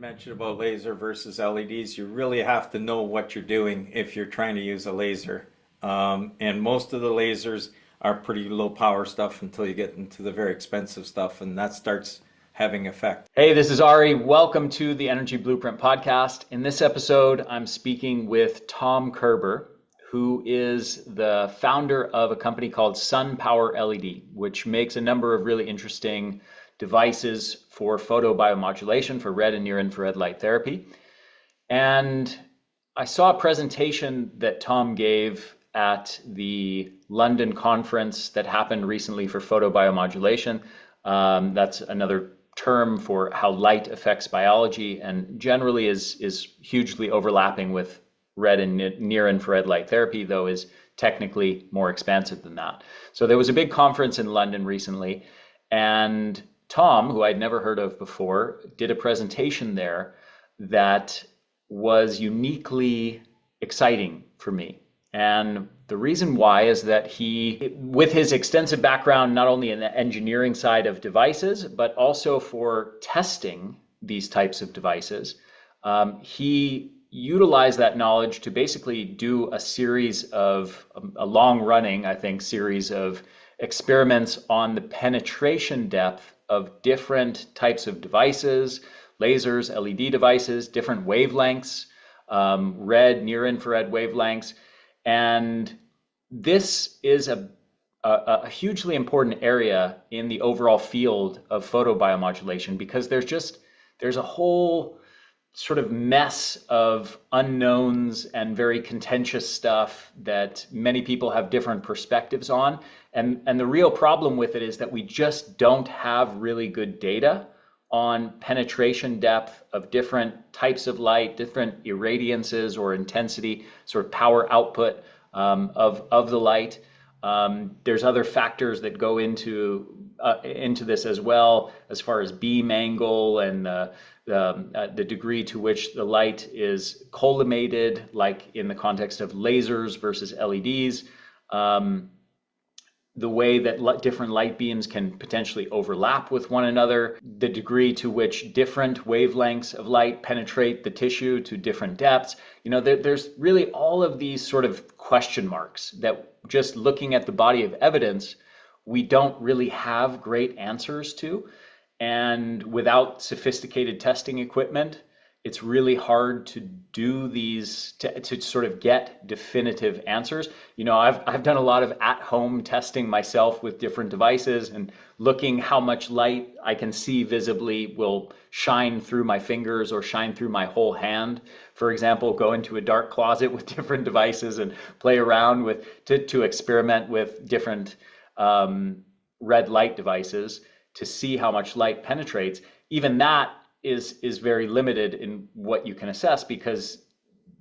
mentioned about laser versus LEDs, you really have to know what you're doing if you're trying to use a laser. And most of the lasers are pretty low power stuff until you get into the very expensive stuff, and that starts having effect. Hey, this is Ari. Welcome to the Energy Blueprint podcast. In this episode, I'm speaking with Tom Kerber, who is the founder of a company called SunPowerLED, which makes a number of really interesting devices for photobiomodulation for red and near infrared light therapy. And I saw a presentation that Tom gave at the London conference that happened recently for photobiomodulation. That's another term for how light affects biology, and generally is hugely overlapping with red and near infrared light therapy, though is technically more expansive than that. So there was a big conference in London recently, and Tom, who I'd never heard of before, did a presentation there that was uniquely exciting for me. And the reason why is that he, with his extensive background, not only in the engineering side of devices, but also for testing these types of devices, he utilized that knowledge to basically do a series of, a long-running, I think, series of experiments on the penetration depth of different types of devices, lasers, LED devices, different wavelengths, red, near infrared wavelengths. And this is a hugely important area in the overall field of photobiomodulation, because there's a whole sort of mess of unknowns and very contentious stuff that many people have different perspectives on. And the real problem with it is that we just don't have really good data on penetration depth of different types of light, different irradiances or intensity, sort of power output of the light. There's other factors that go into this as well, as far as beam angle and the degree to which the light is collimated, like in the context of lasers versus LEDs. The way that different light beams can potentially overlap with one another, the degree to which different wavelengths of light penetrate the tissue to different depths. You know, there's really all of these sort of question marks that, just looking at the body of evidence, we don't really have great answers to. And without sophisticated testing equipment, it's really hard to do these, to sort of get definitive answers. You know, I've done a lot of at-home testing myself with different devices, and looking how much light I can see visibly will shine through my fingers or shine through my whole hand. For example, go into a dark closet with different devices and play around with to experiment with different red light devices to see how much light penetrates. Even that is very limited in what you can assess, because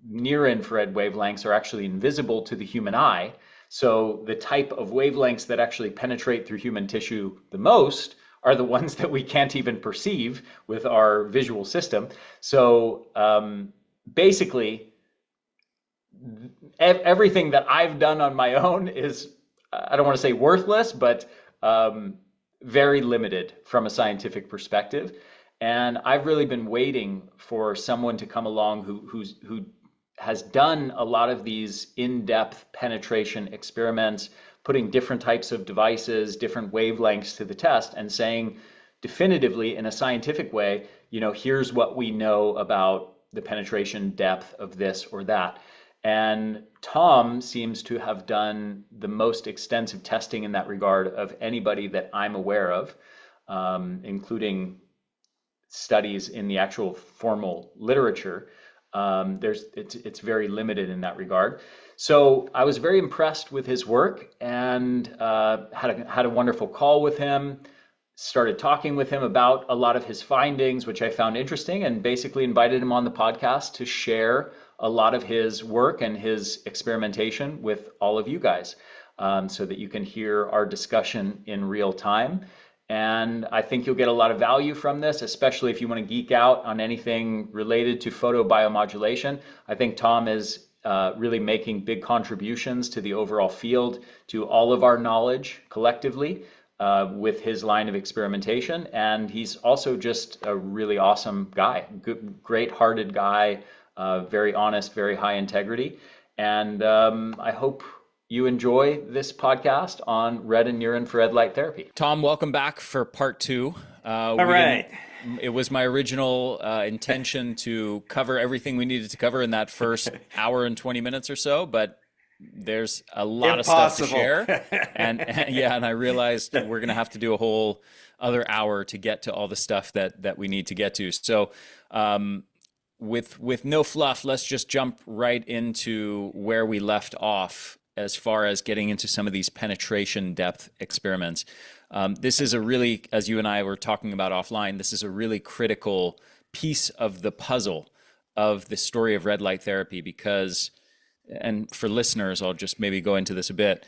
near infrared wavelengths are actually invisible to the human eye. So the type of wavelengths that actually penetrate through human tissue the most are the ones that we can't even perceive with our visual system. So basically, everything that I've done on my own is, I don't want to say worthless, but very limited from a scientific perspective. And I've really been waiting for someone to come along who has done a lot of these in-depth penetration experiments, putting different types of devices, different wavelengths to the test, and saying definitively in a scientific way, you know, here's what we know about the penetration depth of this or that. And Tom seems to have done the most extensive testing in that regard of anybody that I'm aware of, including studies in the actual formal literature. It's very limited in that regard. So I was very impressed with his work, and had a wonderful call with him, started talking with him about a lot of his findings, which I found interesting, and basically invited him on the podcast to share a lot of his work and his experimentation with all of you guys, so that you can hear our discussion in real time. And I think you'll get a lot of value from this, especially if you want to geek out on anything related to photobiomodulation. I think Tom is really making big contributions to the overall field, to all of our knowledge collectively. with his line of experimentation. And he's also just a really awesome guy, great-hearted guy, very honest, very high integrity. And I hope you enjoy this podcast on red and near infrared light therapy. Tom, welcome back for part two. All right. It was my original intention to cover everything we needed to cover in that first hour and 20 minutes or so, but there's a lot of stuff to share. And yeah, and I realized we're going to have to do a whole other hour to get to all the stuff that we need to get to. So with no fluff, let's just jump right into where we left off as far as getting into some of these penetration depth experiments. This is a really, as you and I were talking about offline, this is a really critical piece of the puzzle of the story of red light therapy because, and for listeners, I'll just maybe go into this a bit.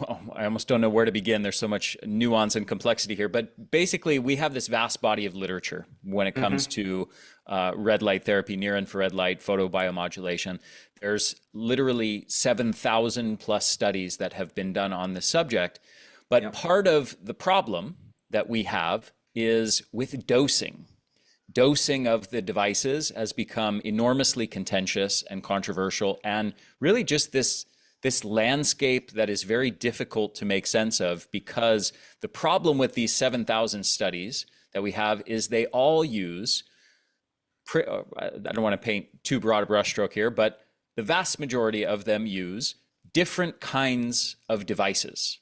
Well, I almost don't know where to begin. There's so much nuance and complexity here. But basically, we have this vast body of literature when it comes to red light therapy, near infrared light, photobiomodulation. There's literally 7,000 plus studies that have been done on this subject. But part of the problem that we have is with dosing. Dosing of the devices has become enormously contentious and controversial, and really just this landscape that is very difficult to make sense of, because the problem with these 7,000 studies that we have is they all use, I don't want to paint too broad a brushstroke here, but the vast majority of them use different kinds of devices.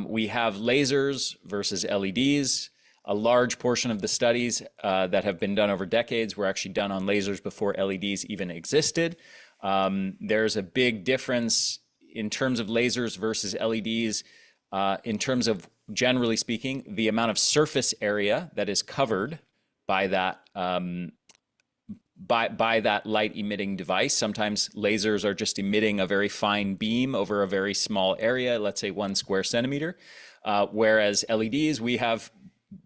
We have lasers versus LEDs. A large portion of the studies that have been done over decades were actually done on lasers before LEDs even existed. There's a big difference in terms of lasers versus LEDs, in terms of, generally speaking, the amount of surface area that is covered by that by that light emitting device. Sometimes lasers are just emitting a very fine beam over a very small area, let's say 1 square centimeter, whereas LEDs, we have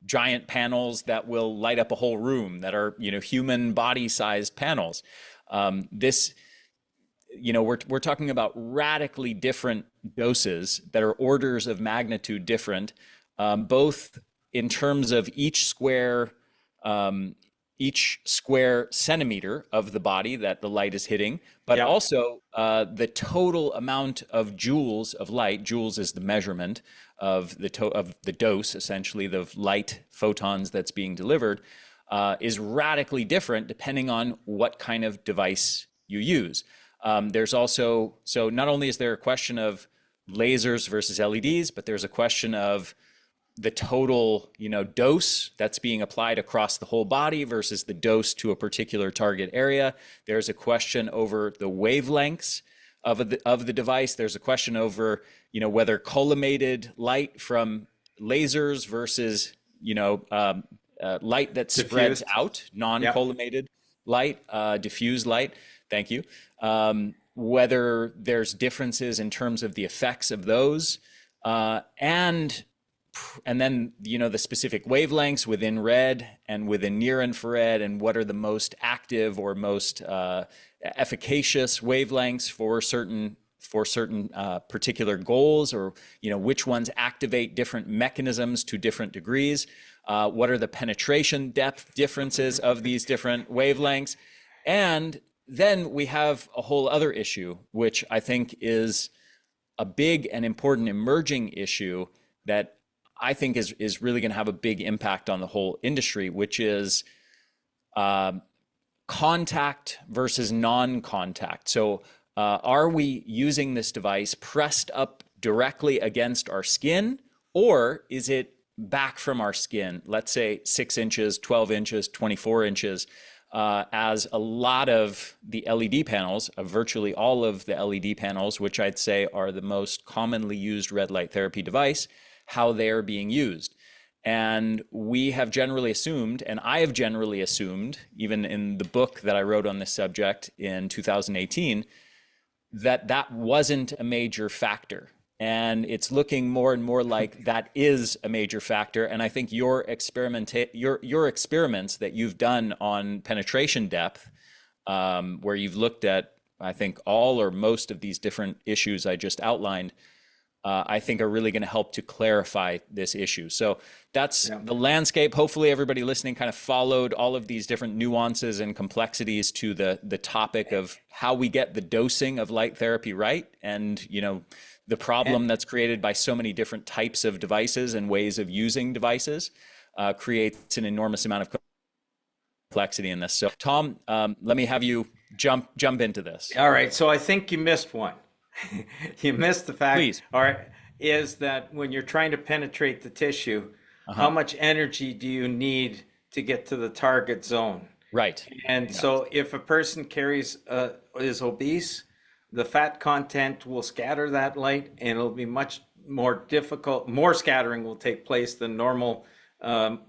giant panels that will light up a whole room that are, human body-sized panels. We're talking about radically different doses that are orders of magnitude different, both in terms of each square centimeter of the body that the light is hitting, but also the total amount of joules of light. Joules is the measurement of the dose, essentially, the light photons that's being delivered, is radically different depending on what kind of device you use. There's also, so not only is there a question of lasers versus LEDs, but there's a question of the total, dose that's being applied across the whole body versus the dose to a particular target area. There's a question over the wavelengths of the device. There's a question over, whether collimated light from lasers versus, light that spreads out, non-collimated light, diffused light. Thank you. Whether there's differences in terms of the effects of those, and then, the specific wavelengths within red and within near infrared, and what are the most active or most efficacious wavelengths for certain particular goals, or, which ones activate different mechanisms to different degrees. What are the penetration depth differences of these different wavelengths? And then we have a whole other issue, which I think is a big and important emerging issue that I think is really going to have a big impact on the whole industry, which is contact versus non-contact. So are we using this device pressed up directly against our skin, or is it back from our skin, let's say 6 inches, 12 inches, 24 inches, as a lot of the LED panels, virtually all of the LED panels, which I'd say are the most commonly used red light therapy device, how they're being used. And we have generally assumed, and I have generally assumed, even in the book that I wrote on this subject in 2018, that wasn't a major factor. And it's looking more and more like that is a major factor. And I think your experiments that you've done on penetration depth, where you've looked at, I think, all or most of these different issues I just outlined, I think are really going to help to clarify this issue. So that's Yeah. the landscape. Hopefully everybody listening kind of followed all of these different nuances and complexities to the topic of how we get the dosing of light therapy right. And, the problem that's created by so many different types of devices and ways of using devices creates an enormous amount of complexity in this. So Tom, let me have you jump into this. All right, so I think you missed one. You missed the fact, Please. all right, is that when you're trying to penetrate the tissue, how much energy do you need to get to the target zone? Right. And so if a person is obese, the fat content will scatter that light, and it'll be much more difficult. More scattering will take place than normal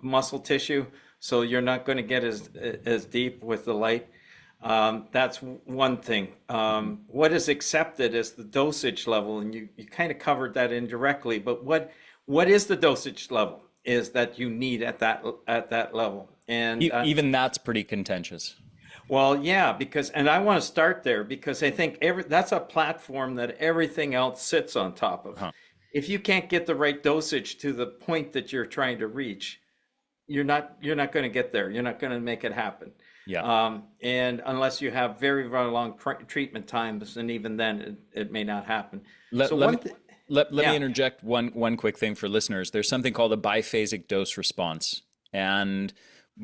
muscle tissue, so you're not going to get as deep with the light. That's one thing. What is accepted is the dosage level, and you kind of covered that indirectly. But what is the dosage level? Is that you need at that level? And Even that's pretty contentious. well, yeah, and I want to start there because I think that's a platform that everything else sits on top of. If you can't get the right dosage to the point that you're trying to reach, you're not going to get there. You're not going to make it happen. Yeah. And unless you have very, very long treatment times, and even then, it may not happen. Let me interject one quick thing for listeners. There's something called a biphasic dose response, and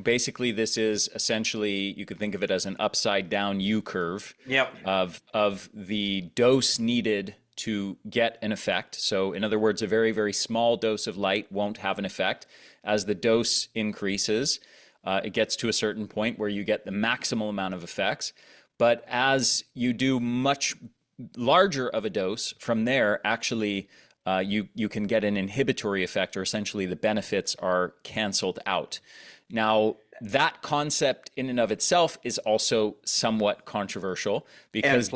basically this is essentially, you could think of it as an upside down U curve. Yep. Of the dose needed to get an effect. So in other words, a very, very small dose of light won't have an effect. As the dose increases, it gets to a certain point where you get the maximal amount of effects. But as you do much larger of a dose, from there, actually, you can get an inhibitory effect, or essentially the benefits are canceled out. Now, that concept in and of itself is also somewhat controversial because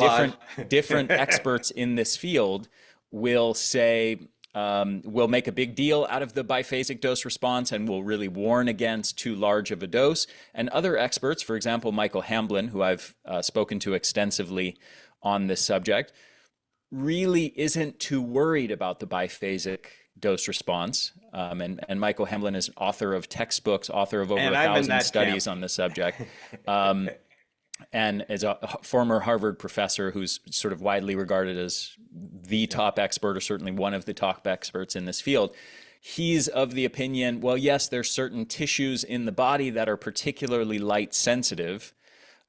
different experts in this field will say, will make a big deal out of the biphasic dose response and will really warn against too large of a dose. And other experts, for example, Michael Hamblin, who I've spoken to extensively on this subject, really isn't too worried about the biphasic dose response. And Michael Hamblin is author of textbooks, author of over 1,000 studies on the subject. And is a former Harvard professor who's sort of widely regarded as the top expert, or certainly one of the top experts in this field. He's of the opinion, well, yes, there's certain tissues in the body that are particularly light sensitive,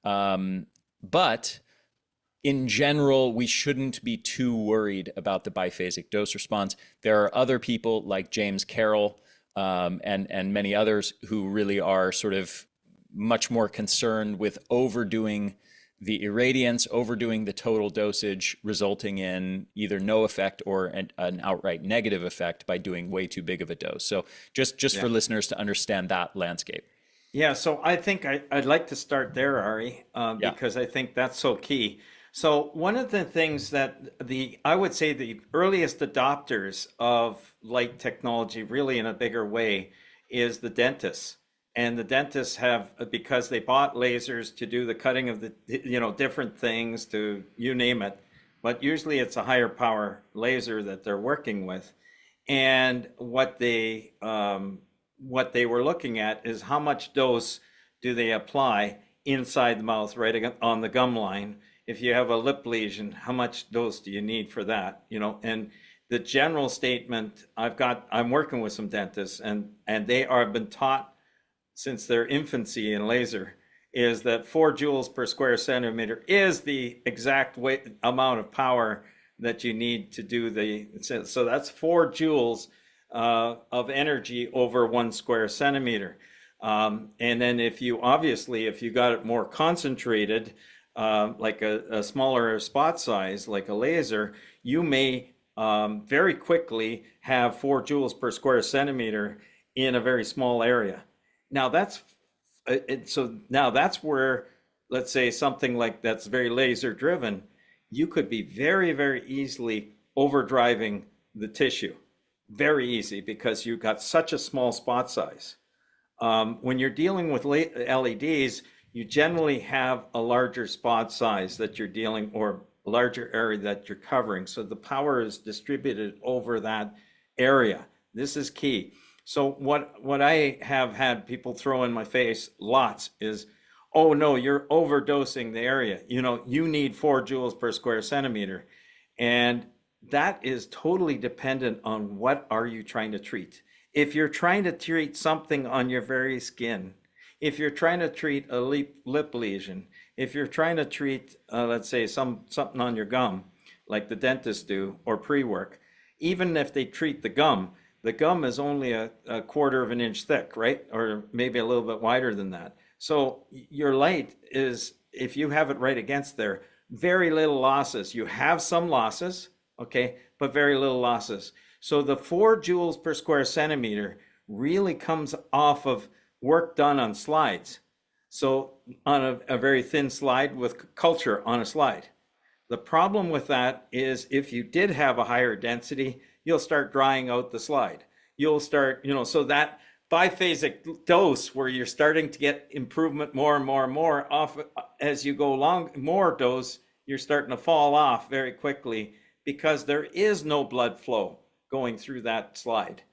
but in general, we shouldn't be too worried about the biphasic dose response. There are other people like James Carroll and many others who really are sort of much more concerned with overdoing the irradiance, overdoing the total dosage, resulting in either no effect or an outright negative effect by doing way too big of a dose. So just for listeners to understand that landscape. Yeah, so I think I'd like to start there, Ari, because I think that's so key. So one of the things that I would say the earliest adopters of light technology really in a bigger way is the dentists. And the dentists have, because they bought lasers to do the cutting of the, different things, to you name it, but usually it's a higher power laser that they're working with. And what they were looking at is how much dose do they apply inside the mouth, right on the gum line. If you have a lip lesion, how much dose do you need for that? And the general statement, I'm working with some dentists, and they have been taught since their infancy in laser, is that 4 joules per square centimeter is the exact amount of power that you need to do so that's 4 joules of energy over 1 square centimeter. And then if you got it more concentrated, like a smaller spot size, like a laser, you may very quickly have 4 joules per square centimeter in a very small area. Now that's where, let's say something like that's very laser driven, you could be very, very easily overdriving the tissue. Very easy, because you've got such a small spot size. When you're dealing with LEDs, you generally have a larger spot size that you're dealing, or larger area that you're covering. So the power is distributed over that area. This is key. So what I have had people throw in my face lots is, oh no, you're overdosing the area. You need 4 joules per square centimeter. And that is totally dependent on what are you trying to treat. If you're trying to treat something on your very skin, if you're trying to treat a lip lesion, if you're trying to treat, let's say, something on your gum, like the dentists do, or pre-work, even if they treat the gum is only a quarter of an inch thick, right? Or maybe a little bit wider than that. So your light is, if you have it right against there, very little losses. You have some losses, okay, but very little losses. So the 4 joules per square centimeter really comes off of work done on slides. So on a very thin slide with culture on a slide. The problem with that is if you did have a higher density, you'll start drying out the slide. You'll start, so that biphasic dose where you're starting to get improvement more and more and more off as you go along, more dose, you're starting to fall off very quickly because there is no blood flow going through that slide.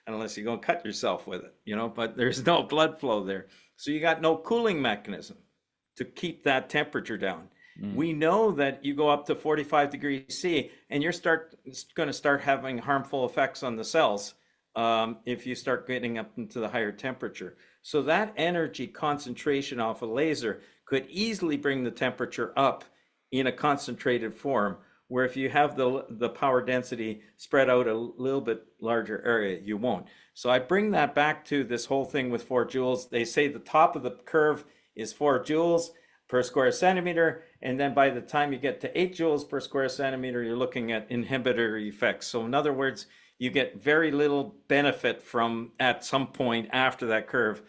Unless you're going to cut yourself with it, but there's no blood flow there. So you got no cooling mechanism to keep that temperature down. We know that you go up to 45 degrees C and you're going to start having harmful effects on the cells if you start getting up into the higher temperature. So that energy concentration off a laser could easily bring the temperature up in a concentrated form, where if you have the power density spread out a little bit larger area, you won't. So I bring that back to this whole thing with 4 joules. They say the top of the curve is 4 joules per square centimeter, and then by the time you get to 8 joules per square centimeter, you're looking at inhibitory effects. So in other words, you get very little benefit from at some point after that curve.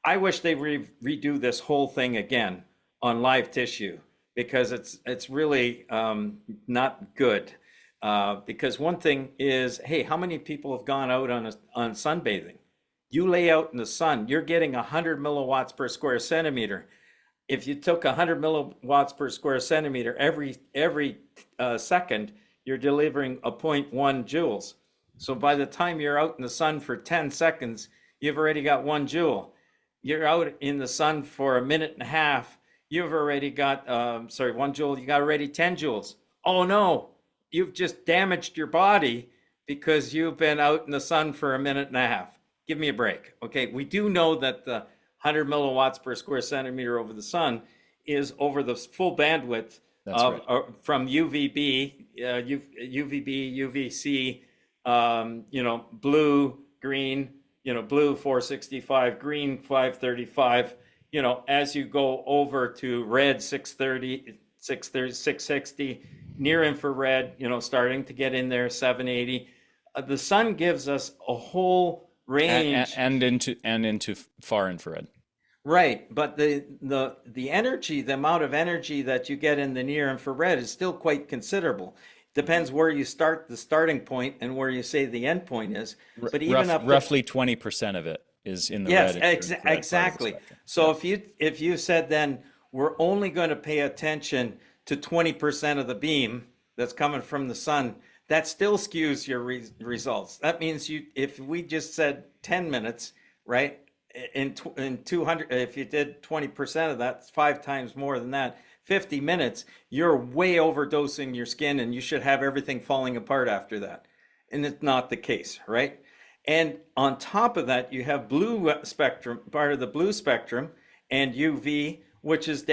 I wish they redo this whole thing again on live tissue, because it's really not good. Because one thing is, hey, how many people have gone out on sunbathing? You lay out in the sun, you're getting 100 milliwatts per square centimeter. If you took 100 milliwatts per square centimeter every second, you're delivering a 0.1 joules. So by the time you're out in the sun for 10 seconds, you've already got 1 joule. You're out in the sun for a minute and a half, you've already got, 1 joule, you got already 10 joules. Oh no, you've just damaged your body because you've been out in the sun for a minute and a half. Give me a break. Okay, we do know that the 100 milliwatts per square centimeter over the sun is over the full bandwidth from UVB, UVC, blue, green, blue 465, green 535, as you go over to red 630, 660, near infrared, starting to get in there 780. The sun gives us a whole range and into far infrared. Right, but the energy, the amount of energy that you get in the near infrared is still quite considerable. Depends where you start the starting point and where you say the end point is. But even roughly 20% of it is in the red. Yes, exactly. So if you said then we're only going to pay attention to 20% of the beam that's coming from the sun, that still skews your results. That means if we just said 10 minutes, right? In 200, if you did 20% of that, it's 5 times more than that. 50 minutes, you're way overdosing your skin, and you should have everything falling apart after that. And it's not the case, right? And on top of that, you have blue spectrum, part of the blue spectrum, and UV, which is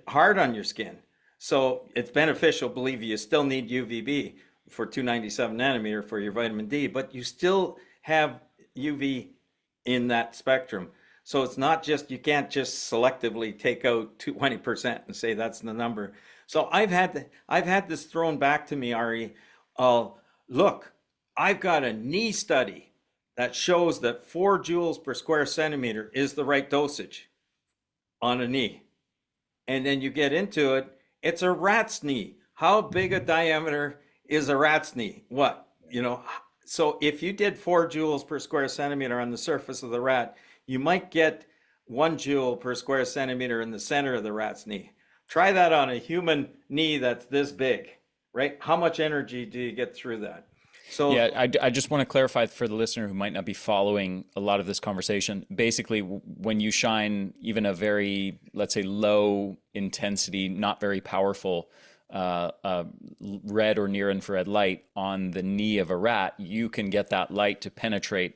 hard on your skin. So it's beneficial, believe you still need UVB for 297 nanometer for your vitamin D, but you still have UV in that spectrum. So it's not just, you can't just selectively take out 20% and say that's the number. So I've had this thrown back to me, Ari. Look, I've got a knee study that shows that 4 joules per square centimeter is the right dosage on a knee. And then you get into it, it's a rat's knee. How big a diameter is a rat's knee? What? So if you did 4 joules per square centimeter on the surface of the rat, you might get 1 joule per square centimeter in the center of the rat's knee. Try that on a human knee that's this big, right? How much energy do you get through that? So Yeah, I just want to clarify for the listener who might not be following a lot of this conversation. Basically, when you shine even a very, let's say, low intensity, not very powerful red or near infrared light on the knee of a rat, you can get that light to penetrate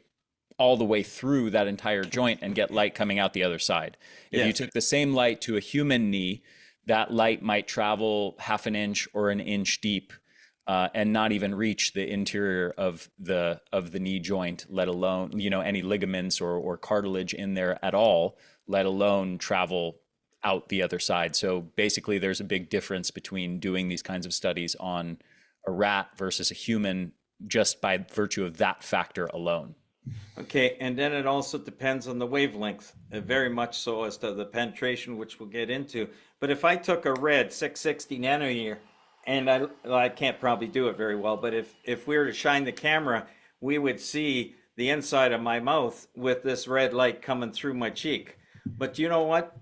all the way through that entire joint and get light coming out the other side. If you yes, took the same light to a human knee, that light might travel half an inch or an inch deep and not even reach the interior of the knee joint, let alone any ligaments or cartilage in there at all, let alone travel out the other side. So basically, there's a big difference between doing these kinds of studies on a rat versus a human just by virtue of that factor alone. okay, and then it also depends on the wavelength, very much so as to the penetration, which we'll get into. But if I took a red 660 nanometer, and I can't probably do it very well, but if we were to shine the camera, we would see the inside of my mouth with this red light coming through my cheek. But you know what?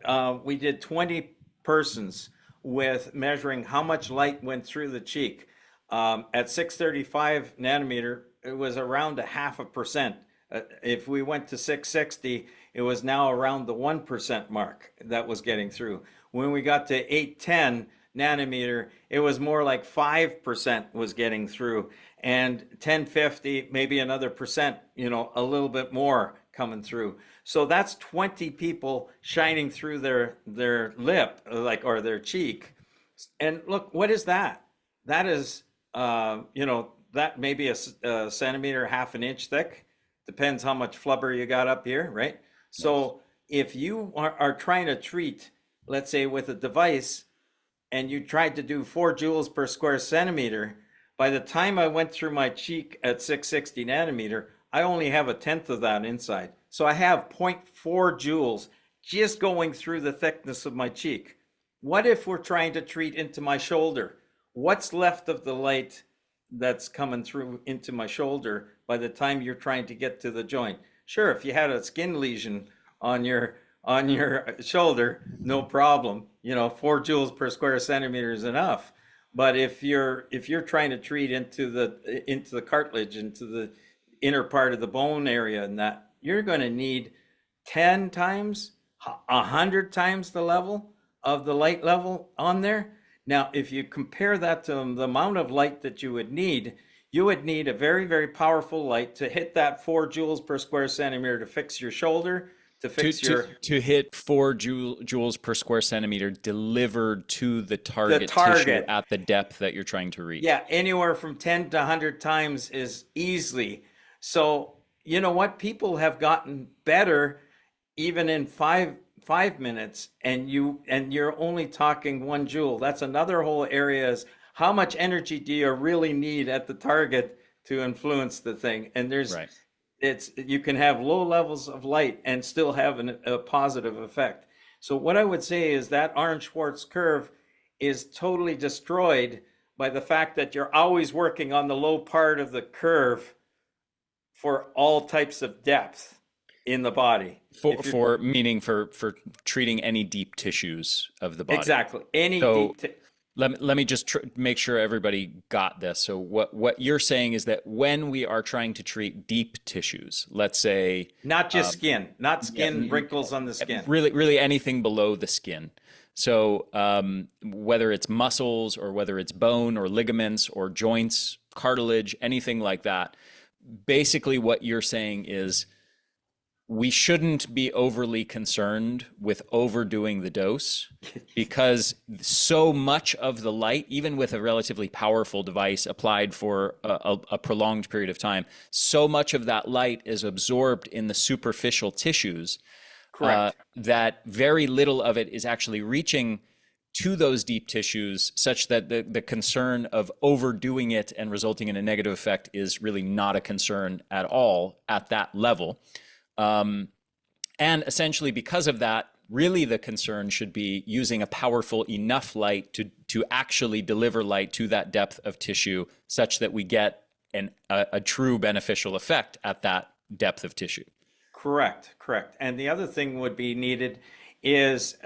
We did 20 persons with measuring how much light went through the cheek. At 635 nanometer, it was around a 0.5%. If we went to 660, it was now around the 1% mark that was getting through. When we got to 810 nanometer, it was more like 5% was getting through, and 1050, maybe another percent, a little bit more coming through. So that's 20 people shining through their lip, or their cheek. And look, what is that? That is, that maybe a centimeter, half an inch thick. Depends how much flubber you got up here, right? So if you are trying to treat, let's say with a device, and you tried to do 4 joules per square centimeter, by the time I went through my cheek at 660 nanometer, I only have a tenth of that inside. So I have 0.4 joules just going through the thickness of my cheek. What if we're trying to treat into my shoulder? What's left of the light that's coming through into my shoulder by the time you're trying to get to the joint? Sure, if you had a skin lesion on your shoulder, no problem. 4 joules per square centimeter is enough. But if you're trying to treat into the cartilage, into the inner part of the bone area, and that, you're going to need 10 times, 100 times the level of the light level on there. Now, if you compare that to the amount of light that you would need a very, very powerful light to hit that 4 joules per square centimeter to fix your shoulder, to fix to hit 4 joules per square centimeter delivered to the target tissue at the depth that you're trying to reach. Yeah, anywhere from 10 to 100 times is easily. So you know what? People have gotten better even in five minutes, and you're only talking 1 joule. That's another whole area, is how much energy do you really need at the target to influence the thing? And Right. you can have low levels of light and still have a positive effect. So what I would say is that Arndt-Schwarz curve is totally destroyed by the fact that you're always working on the low part of the curve for all types of depth in the body. Meaning for treating any deep tissues of the body. Exactly. Let me just make sure everybody got this. So what you're saying is that when we are trying to treat deep tissues, let's say not just skin, wrinkles on the skin. Really anything below the skin. So whether it's muscles or whether it's bone or ligaments or joints, cartilage, anything like that, basically what you're saying is we shouldn't be overly concerned with overdoing the dose, because so much of the light, even with a relatively powerful device applied for a prolonged period of time, so much of that light is absorbed in the superficial tissues. Correct. That very little of it is actually reaching to those deep tissues, such that the concern of overdoing it and resulting in a negative effect is really not a concern at all at that level. And essentially because of that, really the concern should be using a powerful enough light to actually deliver light to that depth of tissue such that we get a true beneficial effect at that depth of tissue. Correct. And the other thing would be needed is,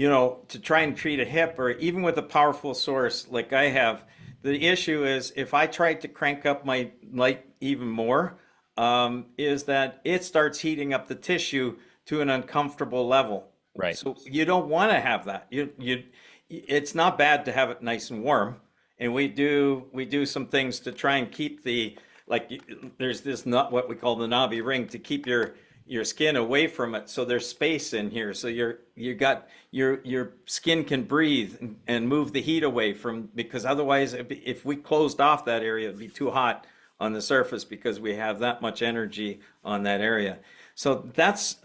to try and treat a hip or even with a powerful source like I have, the issue is if I try to crank up my light even more, is that it starts heating up the tissue to an uncomfortable level. Right. So you don't want to have that. It's not bad to have it nice and warm, and we do some things to try and keep there's this not what we call the knobby ring to keep your skin away from it, so there's space in here, so your skin can breathe and move the heat away from, because otherwise if we closed off that area, it'd be too hot on the surface because we have that much energy on that area. So that's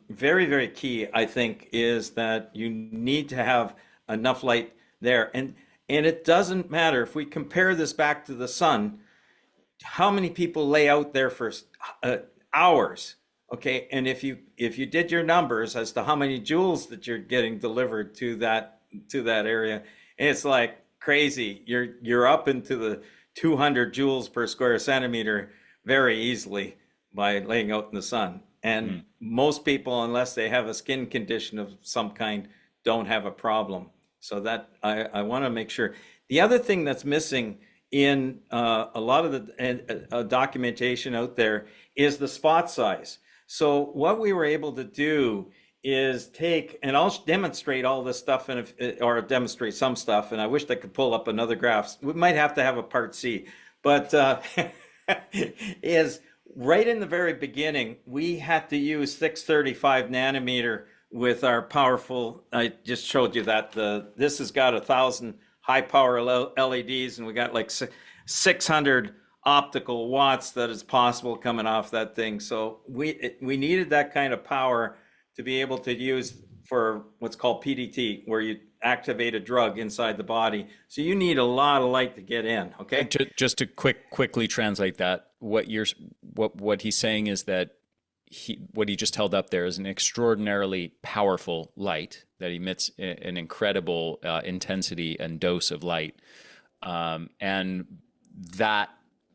very, very key, I think, is that you need to have enough light there. And it doesn't matter if we compare this back to the sun, how many people lay out there for hours, okay? And if you did your numbers as to how many joules that you're getting delivered to that area, it's like crazy. You're up into the 200 joules per square centimeter very easily by laying out in the sun. And most people, unless they have a skin condition of some kind, don't have a problem. So that I want to make sure. The other thing that's missing in a lot of the documentation out there is the spot size. So what we were able to do is take, and I'll demonstrate all this stuff, or demonstrate some stuff, and I wish I could pull up another graph. We might have to have a part C, but is right in the very beginning, we had to use 635 nanometer with our powerful, I just showed you that this has got 1,000 high power LEDs, and we got like 600 optical watts that is possible coming off that thing. So we needed that kind of power to be able to use for what's called PDT, where you activate a drug inside the body. So you need a lot of light to get in, okay? Just to quickly translate that, what he's saying is that what he just held up there is an extraordinarily powerful light that emits an incredible intensity and dose of light. And that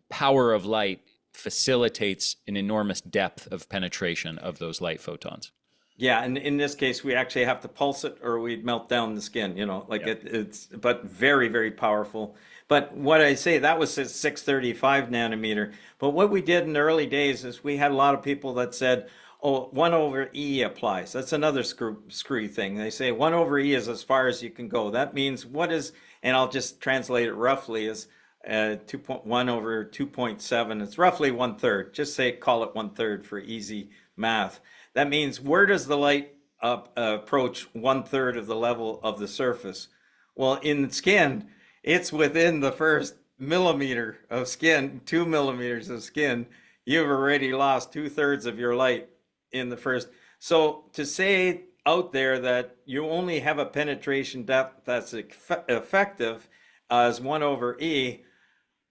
power of light facilitates an enormous depth of penetration of those light photons. Yeah, and in this case, we actually have to pulse it or we'd melt down the skin, it's, but very, very powerful. But what I say, that was at 635 nanometer. But what we did in the early days is we had a lot of people that said, oh, 1 over E applies. That's another screwy thing. They say 1 over E is as far as you can go. That means and I'll just translate it roughly as 2.1 over 2.7. It's roughly 1/3. Just call it 1/3 for easy math. That means where does the light approach 1/3 of the level of the surface? Well, in the skin, it's within the first millimeter of skin, 2 millimeters of skin. You've already lost 2/3 of your light in the first. So to say out there that you only have a penetration depth that's effective as 1 over E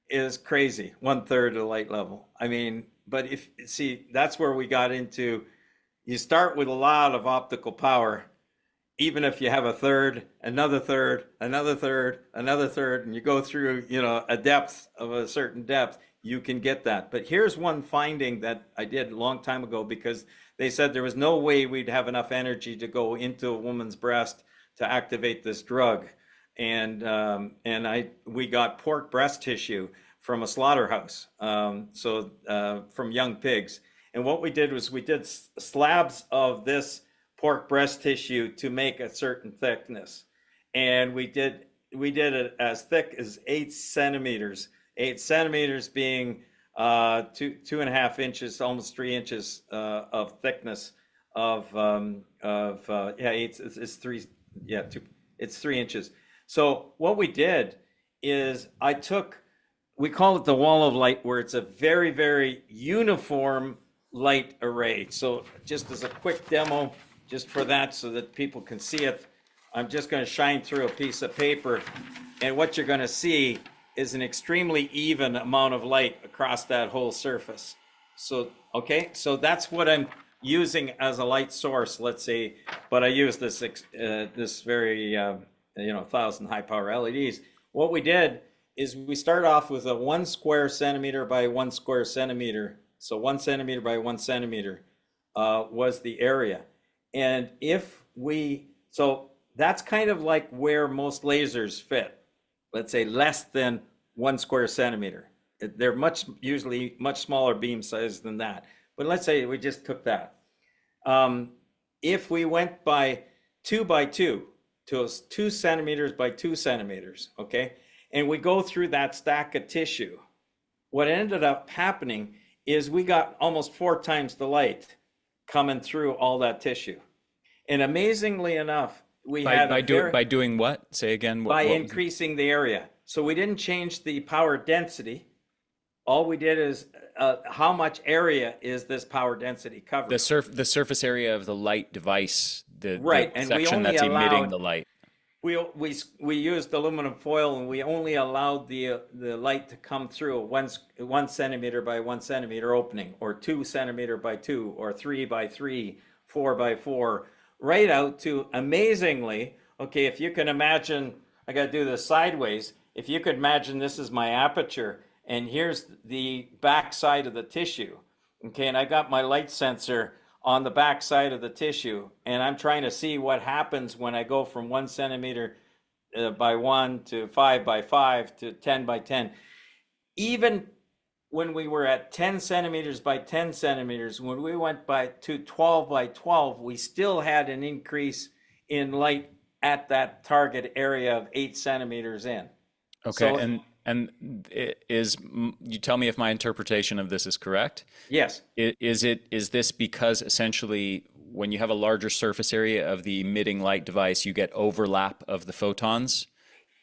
is crazy. 1/3 of the light level. I mean, but that's where we got into. You start with a lot of optical power, even if you have a third, another third, another third, another third, and you go through, a depth of a certain depth, you can get that. But here's one finding that I did a long time ago, because they said there was no way we'd have enough energy to go into a woman's breast to activate this drug. And we got pork breast tissue from a slaughterhouse, from young pigs. And what we did was we did slabs of this pork breast tissue to make a certain thickness. And we did it as thick as 8 centimeters, 8 centimeters being 2.5 inches, almost 3 inches of thickness it's 3 inches. So what we did is we call it the wall of light, where it's a very, very uniform light array. So just as a quick demo, just for that, so that people can see it, I'm just going to shine through a piece of paper, and what you're going to see is an extremely even amount of light across that whole surface. So, okay, so that's what I'm using as a light source, let's say, but I use this very 1,000 high power LEDs. What we did is we start off with a 1 square centimeter by 1 square centimeter. So 1 centimeter by 1 centimeter was the area. And That's kind of like where most lasers fit. Let's say less than 1 square centimeter. They're usually much smaller beam size than that. But let's say we just took that. Um, if we went by 2 by 2 to 2 centimeters by 2 centimeters, okay, and we go through that stack of tissue, what ended up happening is we got almost 4 times the light coming through all that tissue. And amazingly enough, we had By doing what? Say again. by What increasing the area. So we didn't change the power density. All we did is how much area is this power density covering? the surface area of the light device, Right, the and we section only that's emitting allowed the light. we used aluminum foil, and we only allowed the light to come through a 1 centimeter by 1 centimeter opening, or 2 centimeter by 2, or 3 by 3, 4 by 4, right out to, amazingly, okay, if you can imagine, I got to do this sideways. If you could imagine this is my aperture, and here's the back side of the tissue, okay, and I got my light sensor on the back side of the tissue, and I'm trying to see what happens when I go from 1 centimeter by 1 to 5 by 5 to 10 by 10. Even when we were at 10 centimeters by 10 centimeters, when we went to 12 by 12, we still had an increase in light at that target area of 8 centimeters in. Okay, So, and you tell me if my interpretation of this is correct. yes. Is this because essentially when you have a larger surface area of the emitting light device, you get overlap of the photons?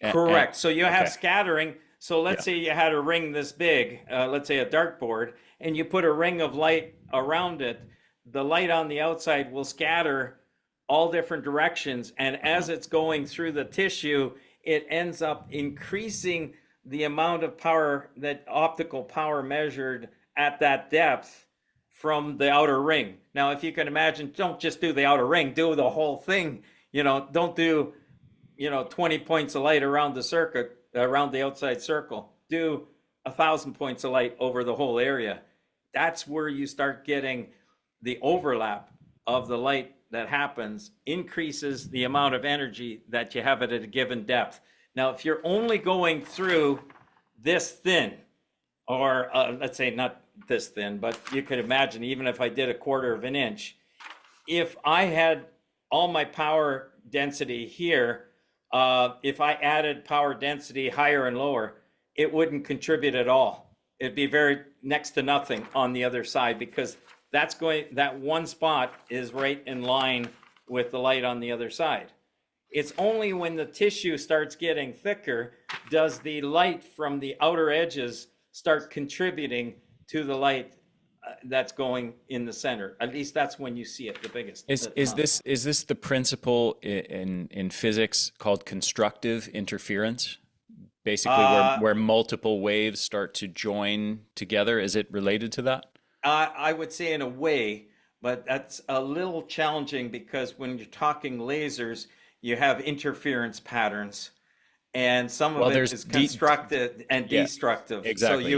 Correct. So you have Okay. scattering. So let's say you had a ring this big, let's say a dartboard, and you put a ring of light around it. The light on the outside will scatter all different directions. And as it's going through the tissue, it ends up increasing the amount of power, that optical power measured at that depth from the outer ring. Now, if you can imagine, don't just do the outer ring, do the whole thing. Don't do 20 points of light around the circuit, around the outside circle. Do 1,000 points of light over the whole area. That's where you start getting the overlap of the light that happens, increases the amount of energy that you have at a given depth. Now, if you're only going through this thin, or let's say not this thin, but you could imagine, even if I did 1/4 of an inch, if I had all my power density here, if I added power density higher and lower, it wouldn't contribute at all. It'd be very next to nothing on the other side, because that one spot is right in line with the light on the other side. It's only when the tissue starts getting thicker does the light from the outer edges start contributing to the light that's going in the center. At least that's when you see it the biggest. Is this the principle in physics called constructive interference? Basically, where multiple waves start to join together. Is it related to that? I would say in a way, but that's a little challenging, because when you're talking lasers, you have interference patterns, and some of it is constructive and destructive. Exactly. So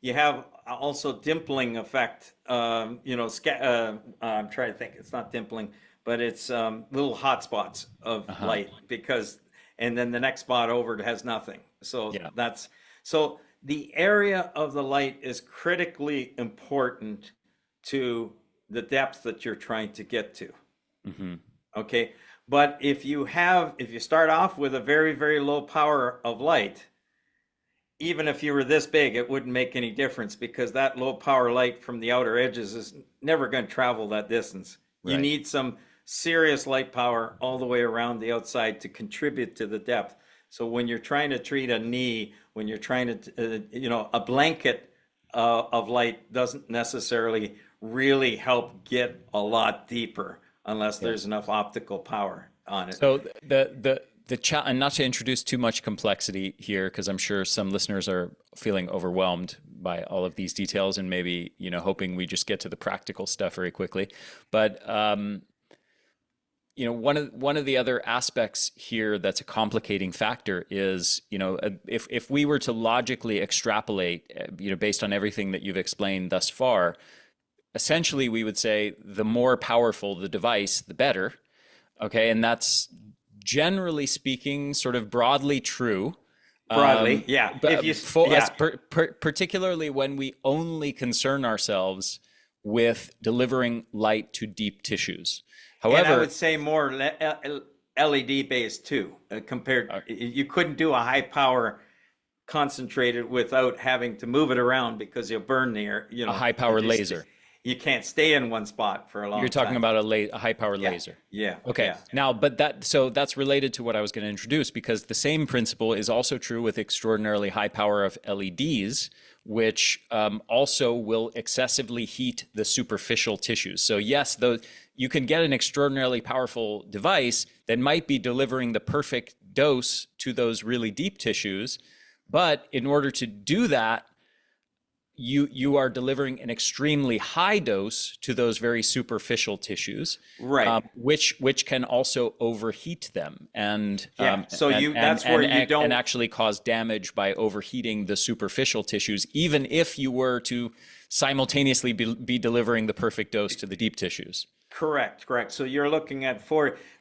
you have also dimpling effect. I'm trying to think. It's not dimpling, but it's little hot spots of light, and then the next spot over has nothing. So so the area of the light is critically important to the depth that you're trying to get to. Mm-hmm. Okay. But if you start off with a very, very low power of light, even if you were this big, it wouldn't make any difference, because that low power light from the outer edges is never going to travel that distance. Right. You need some serious light power all the way around the outside to contribute to the depth. So when you're trying to treat a knee, when you're trying to, a blanket of light doesn't necessarily really help get a lot deeper unless there's enough optical power on it. So and not to introduce too much complexity here, because I'm sure some listeners are feeling overwhelmed by all of these details, and maybe hoping we just get to the practical stuff very quickly. But one of the other aspects here that's a complicating factor is if we were to logically extrapolate based on everything that you've explained thus far, essentially we would say the more powerful the device, the better. Okay, and that's generally speaking, sort of broadly true. Broadly, yeah. If you, yeah, Particularly when we only concern ourselves with delivering light to deep tissues. and I However, would say more LED based too, compared. You couldn't do a high power concentrated without having to move it around because you'll burn the air. a high power laser. You can't stay in one spot for a long time. You're talking about a high power laser. Yeah. Okay. Yeah. Now, but that's related to what I was going to introduce, because the same principle is also true with extraordinarily high power of LEDs, which also will excessively heat the superficial tissues. So yes, you can get an extraordinarily powerful device that might be delivering the perfect dose to those really deep tissues, but in order to do that, you are delivering an extremely high dose to those very superficial tissues, Right. Which can also overheat them and So that's where you don't, and actually cause damage by overheating the superficial tissues, even if you were to simultaneously be delivering the perfect dose to the deep tissues. Correct. So you're looking at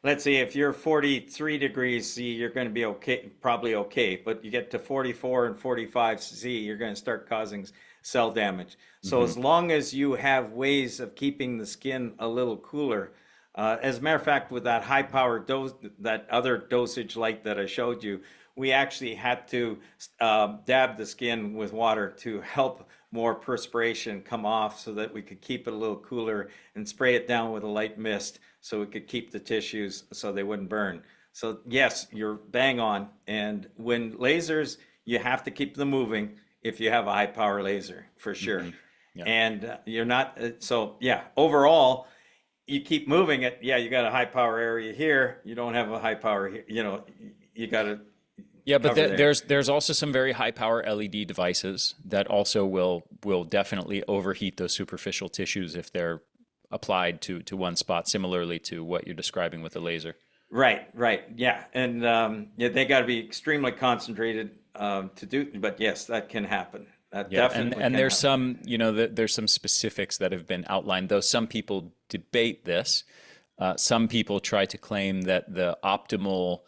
let's say if you're 43 degrees C, you're going to be okay, probably okay. But you get to 44 and 45 C, you're going to start causing cell damage. So as long as you have ways of keeping the skin a little cooler, as a matter of fact, with that high power dose, that other dosage light that I showed you, we actually had to dab the skin with water to help more perspiration come off so that we could keep it a little cooler, and spray it down with a light mist so we could keep the tissues so they wouldn't burn. So yes, you're bang on. And when lasers, you have to keep them moving if you have a high power laser, for sure. Yeah. And you're not, so yeah, overall, you keep moving it. Yeah, you got a high power area here. You don't have a high power here. You got to. Yeah, but there's also some very high power LED devices that also will definitely overheat those superficial tissues if they're applied to one spot, similarly to what you're describing with the laser. Right, yeah, and they got to be extremely concentrated to do. But yes, that can happen. That definitely. And there's some, there's some specifics that have been outlined. Though some people debate this, some people try to claim that the optimal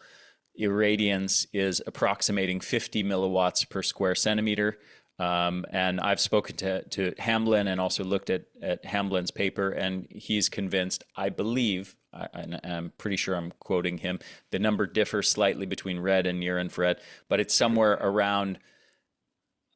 irradiance is approximating 50 milliwatts per square centimeter. And I've spoken to Hamblin and also looked at Hamblin's paper, and he's convinced, I believe, and I'm pretty sure I'm quoting him, the number differs slightly between red and near infrared, but it's somewhere around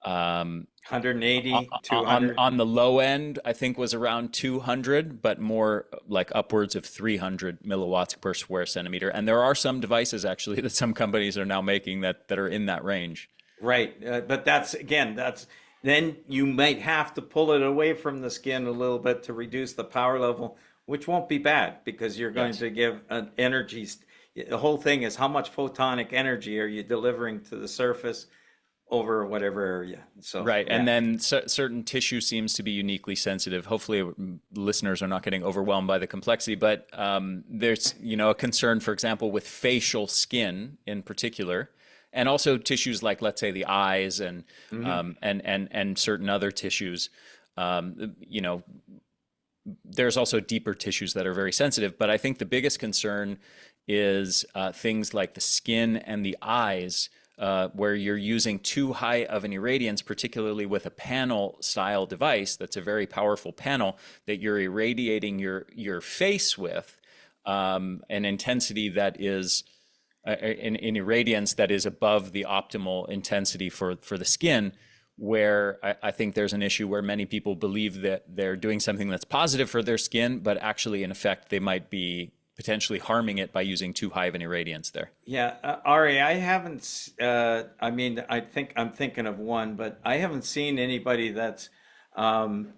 180, 200. On the low end, I think was around 200, but more like upwards of 300 milliwatts per square centimeter. And there are some devices actually that some companies are now making that are in that range. Right, but then you might have to pull it away from the skin a little bit to reduce the power level, which won't be bad because you're going to give an energy. The whole thing is how much photonic energy are you delivering to the surface over whatever area. So right, and then certain tissue seems to be uniquely sensitive. Hopefully, listeners are not getting overwhelmed by the complexity, but there's a concern, for example, with facial skin in particular, and also tissues like, let's say, the eyes and and certain other tissues. There's also deeper tissues that are very sensitive, but I think the biggest concern is things like the skin and the eyes. Where you're using too high of an irradiance, particularly with a panel style device that's a very powerful panel that you're irradiating your face with an intensity that is an irradiance that is above the optimal intensity for the skin, where I think there's an issue where many people believe that they're doing something that's positive for their skin, but actually in effect they might be potentially harming it by using too high of an irradiance there. Yeah, Ari, I haven't, I think I'm thinking of one, but I haven't seen anybody that's, running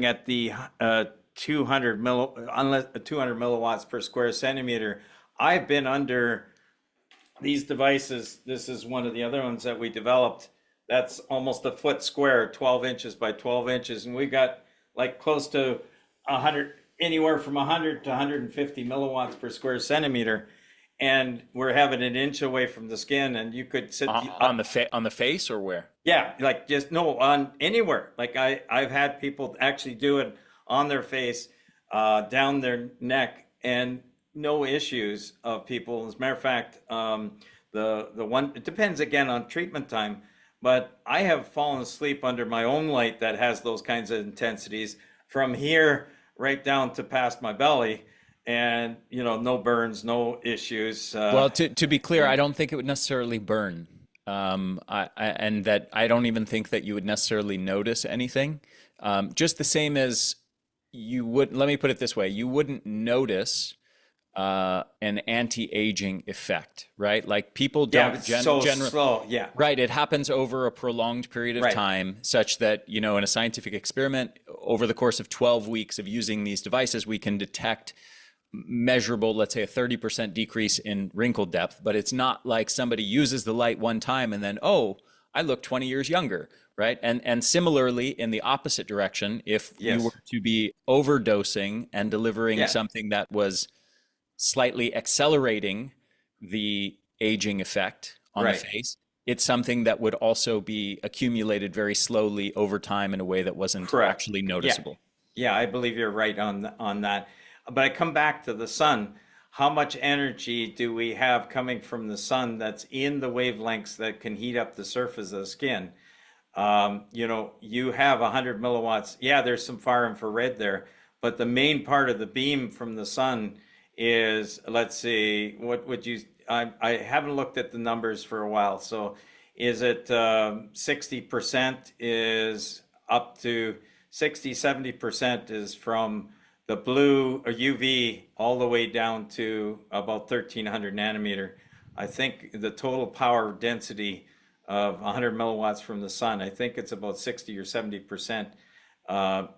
at the 200 milliwatts per square centimeter. I've been under these devices. This is one of the other ones that we developed. That's almost a foot square, 12 inches by 12 inches. And we got like close to 100, anywhere from 100 to 150 milliwatts per square centimeter, and we're having an inch away from the skin, and you could sit on the face or where? Yeah, like just on anywhere. Like I've had people actually do it on their face, down their neck, and no issues of people. As a matter of fact, the one, it depends again on treatment time, but I have fallen asleep under my own light that has those kinds of intensities from here right down to past my belly, and no burns, no issues. Well, to be clear, Yeah. I don't think it would necessarily burn. And that I don't even think that you would necessarily notice anything. Just the same as you would, let me put it this way, you wouldn't notice an anti-aging effect, right? Like people Yeah, don't it's so generally, slow. Yeah. right? It happens over a prolonged period of Right. time, such that, in a scientific experiment, over the course of 12 weeks of using these devices, we can detect measurable, let's say a 30% decrease in wrinkle depth, but it's not like somebody uses the light one time and then, oh, I look 20 years younger, right? And similarly, in the opposite direction, if you Yes. were to be overdosing and delivering Yeah. something that was slightly accelerating the aging effect on the Right. face, it's something that would also be accumulated very slowly over time in a way that wasn't Correct. actually Yeah. noticeable. Yeah, I believe you're right on that. But I come back to the sun. How much energy do we have coming from the sun that's in the wavelengths that can heat up the surface of the skin? You have 100 milliwatts. Yeah, there's some far infrared there, but the main part of the beam from the sun is, let's see, what would you, I haven't looked at the numbers for a while. So is it 60% is up to 70% is from the blue or UV all the way down to about 1300 nanometer. I think the total power density of 100 milliwatts from the sun, I think it's about 60 or 70%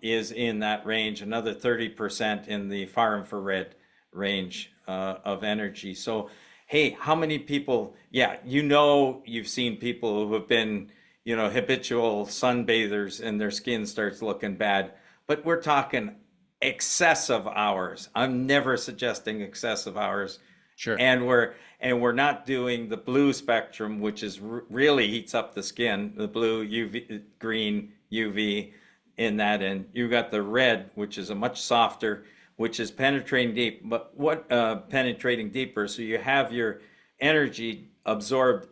is in that range. Another 30% in the far infrared range of energy. So, hey, how many people? Yeah, you've seen people who have been, habitual sunbathers and their skin starts looking bad. But we're talking excessive hours. I'm never suggesting excessive hours. Sure. And we're not doing the blue spectrum, which is really heats up the skin, the blue, UV, green, UV in that end. You got the red, which is a much softer, which is penetrating deep, but what penetrating deeper, so you have your energy absorbed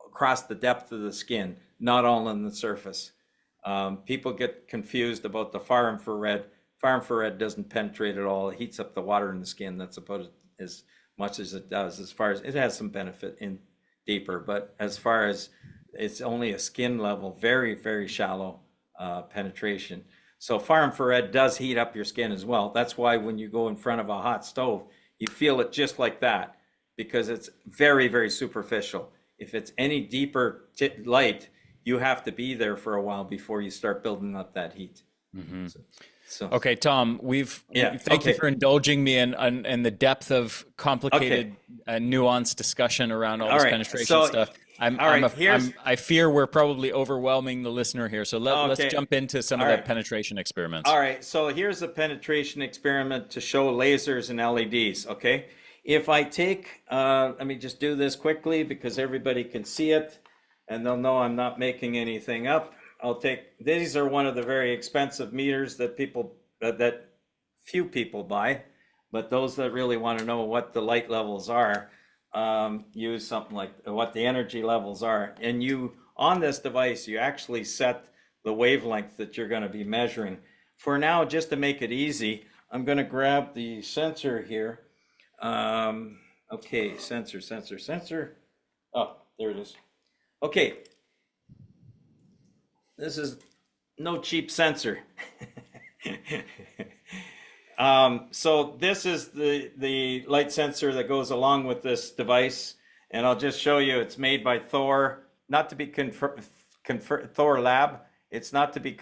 across the depth of the skin, not all on the surface. People get confused about the far infrared. Far infrared doesn't penetrate at all. It heats up the water in the skin. That's about as much as it does. As far as it has some benefit in deeper, but as far as it's only a skin level, very, very shallow penetration. So far infrared does heat up your skin as well. That's why when you go in front of a hot stove, you feel it just like that because it's very, very superficial. If it's any deeper light, you have to be there for a while before you start building up that heat. Mm-hmm. So Okay, Tom, yeah, thank you okay, for indulging me in the depth of complicated, okay, nuanced discussion around all all this right. penetration So stuff. all right, here's I fear we're probably overwhelming the listener here. So let's okay, jump into some all of the right. penetration experiments. All right, so here's a penetration experiment to show lasers and LEDs, okay? If I take, let me just do this quickly because everybody can see it and they'll know I'm not making anything up. I'll take, these are one of the very expensive meters that that few people buy, but those that really want to know what the light levels are, use something like what the energy levels are. And on this device, you actually set the wavelength that you're going to be measuring. For now, just to make it easy, I'm going to grab the sensor here. Okay, sensor. Oh, there it is. Okay, this is no cheap sensor. So this is the light sensor that goes along with this device, and I'll just show you. It's made by Thor, not to be Thor Lab. It's not to be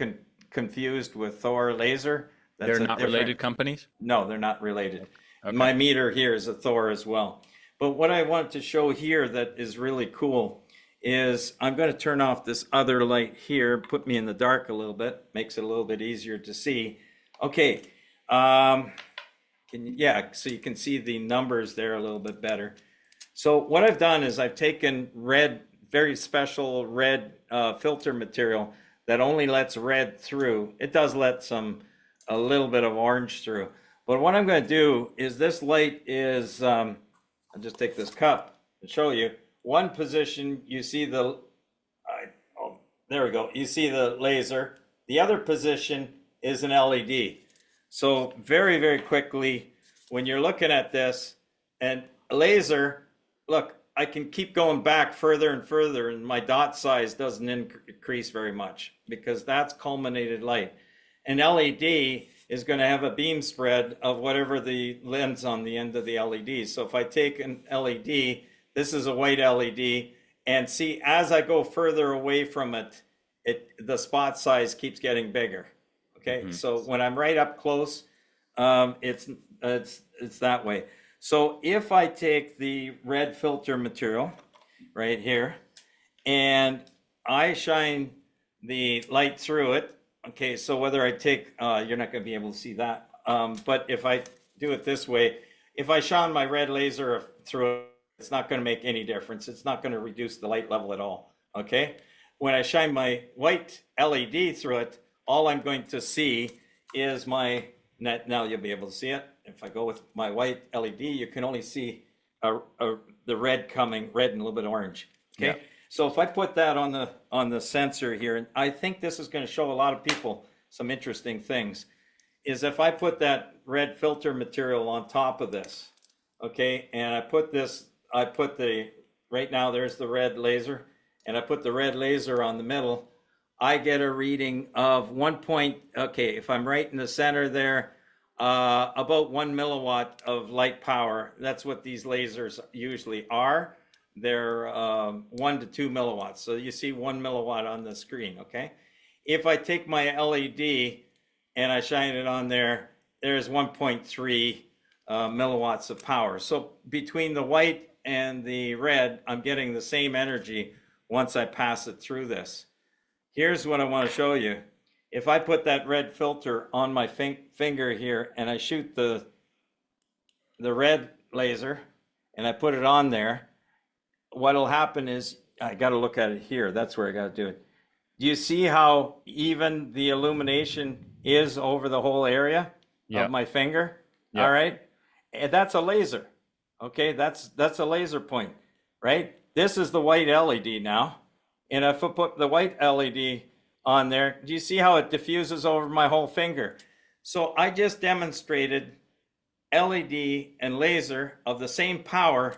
confused with Thor Laser. That's They're not related companies? No, they're not related. Okay. My meter here is a Thor as well. But what I want to show here that is really cool is I'm going to turn off this other light here, put me in the dark a little bit, makes it a little bit easier to see. Okay, so you can see the numbers there a little bit better. So what I've done is I've taken red, very special red filter material that only lets red through. It does let a little bit of orange through, But what I'm going to do is this light is, I'll just take this cup and show you. One position, you see oh, there we go. You see the laser. The other position is an LED. So very, very quickly, when you're looking at this, and a laser, look, I can keep going back further and further, and my dot size doesn't increase very much because that's culminated light. An LED is going to have a beam spread of whatever the lens on the end of the LED. So if I take an LED, this is a white LED, and see, as I go further away from it, the spot size keeps getting bigger. Okay, so when I'm right up close, it's that way. So if I take the red filter material right here, and I shine the light through it, okay, so whether I take, you're not going to be able to see that, but if I do it this way, if I shine my red laser through it, it's not going to make any difference. It's not going to reduce the light level at all, okay? When I shine my white LED through it, all I'm going to see is my, now you'll be able to see it. If I go with my white LED, you can only see the red coming, red and a little bit orange, okay? Yeah. So if I put that on the sensor here, and I think this is going to show a lot of people some interesting things, is if I put that red filter material on top of this, okay, and right now there's the red laser, and I put the red laser on the middle, I get a reading of okay, if I'm right in the center there, about 1 milliwatt of light power. That's what these lasers usually are. They're 1 to 2 milliwatts. So you see 1 milliwatt on the screen, okay? If I take my LED and I shine it on there, there's 1.3 milliwatts of power. So between the white and the red, I'm getting the same energy once I pass it through this. Here's what I want to show you. If I put that red filter on my finger here and I shoot the red laser and I put it on there, what'll happen is, I got to look at it here. That's where I got to do it. Do you see how even the illumination is over the whole area of my finger? Yep. All right. And that's a laser. Okay. That's a laser point, right? This is the white LED now. And if I put the white LED on there, do you see how it diffuses over my whole finger? So I just demonstrated LED and laser of the same power,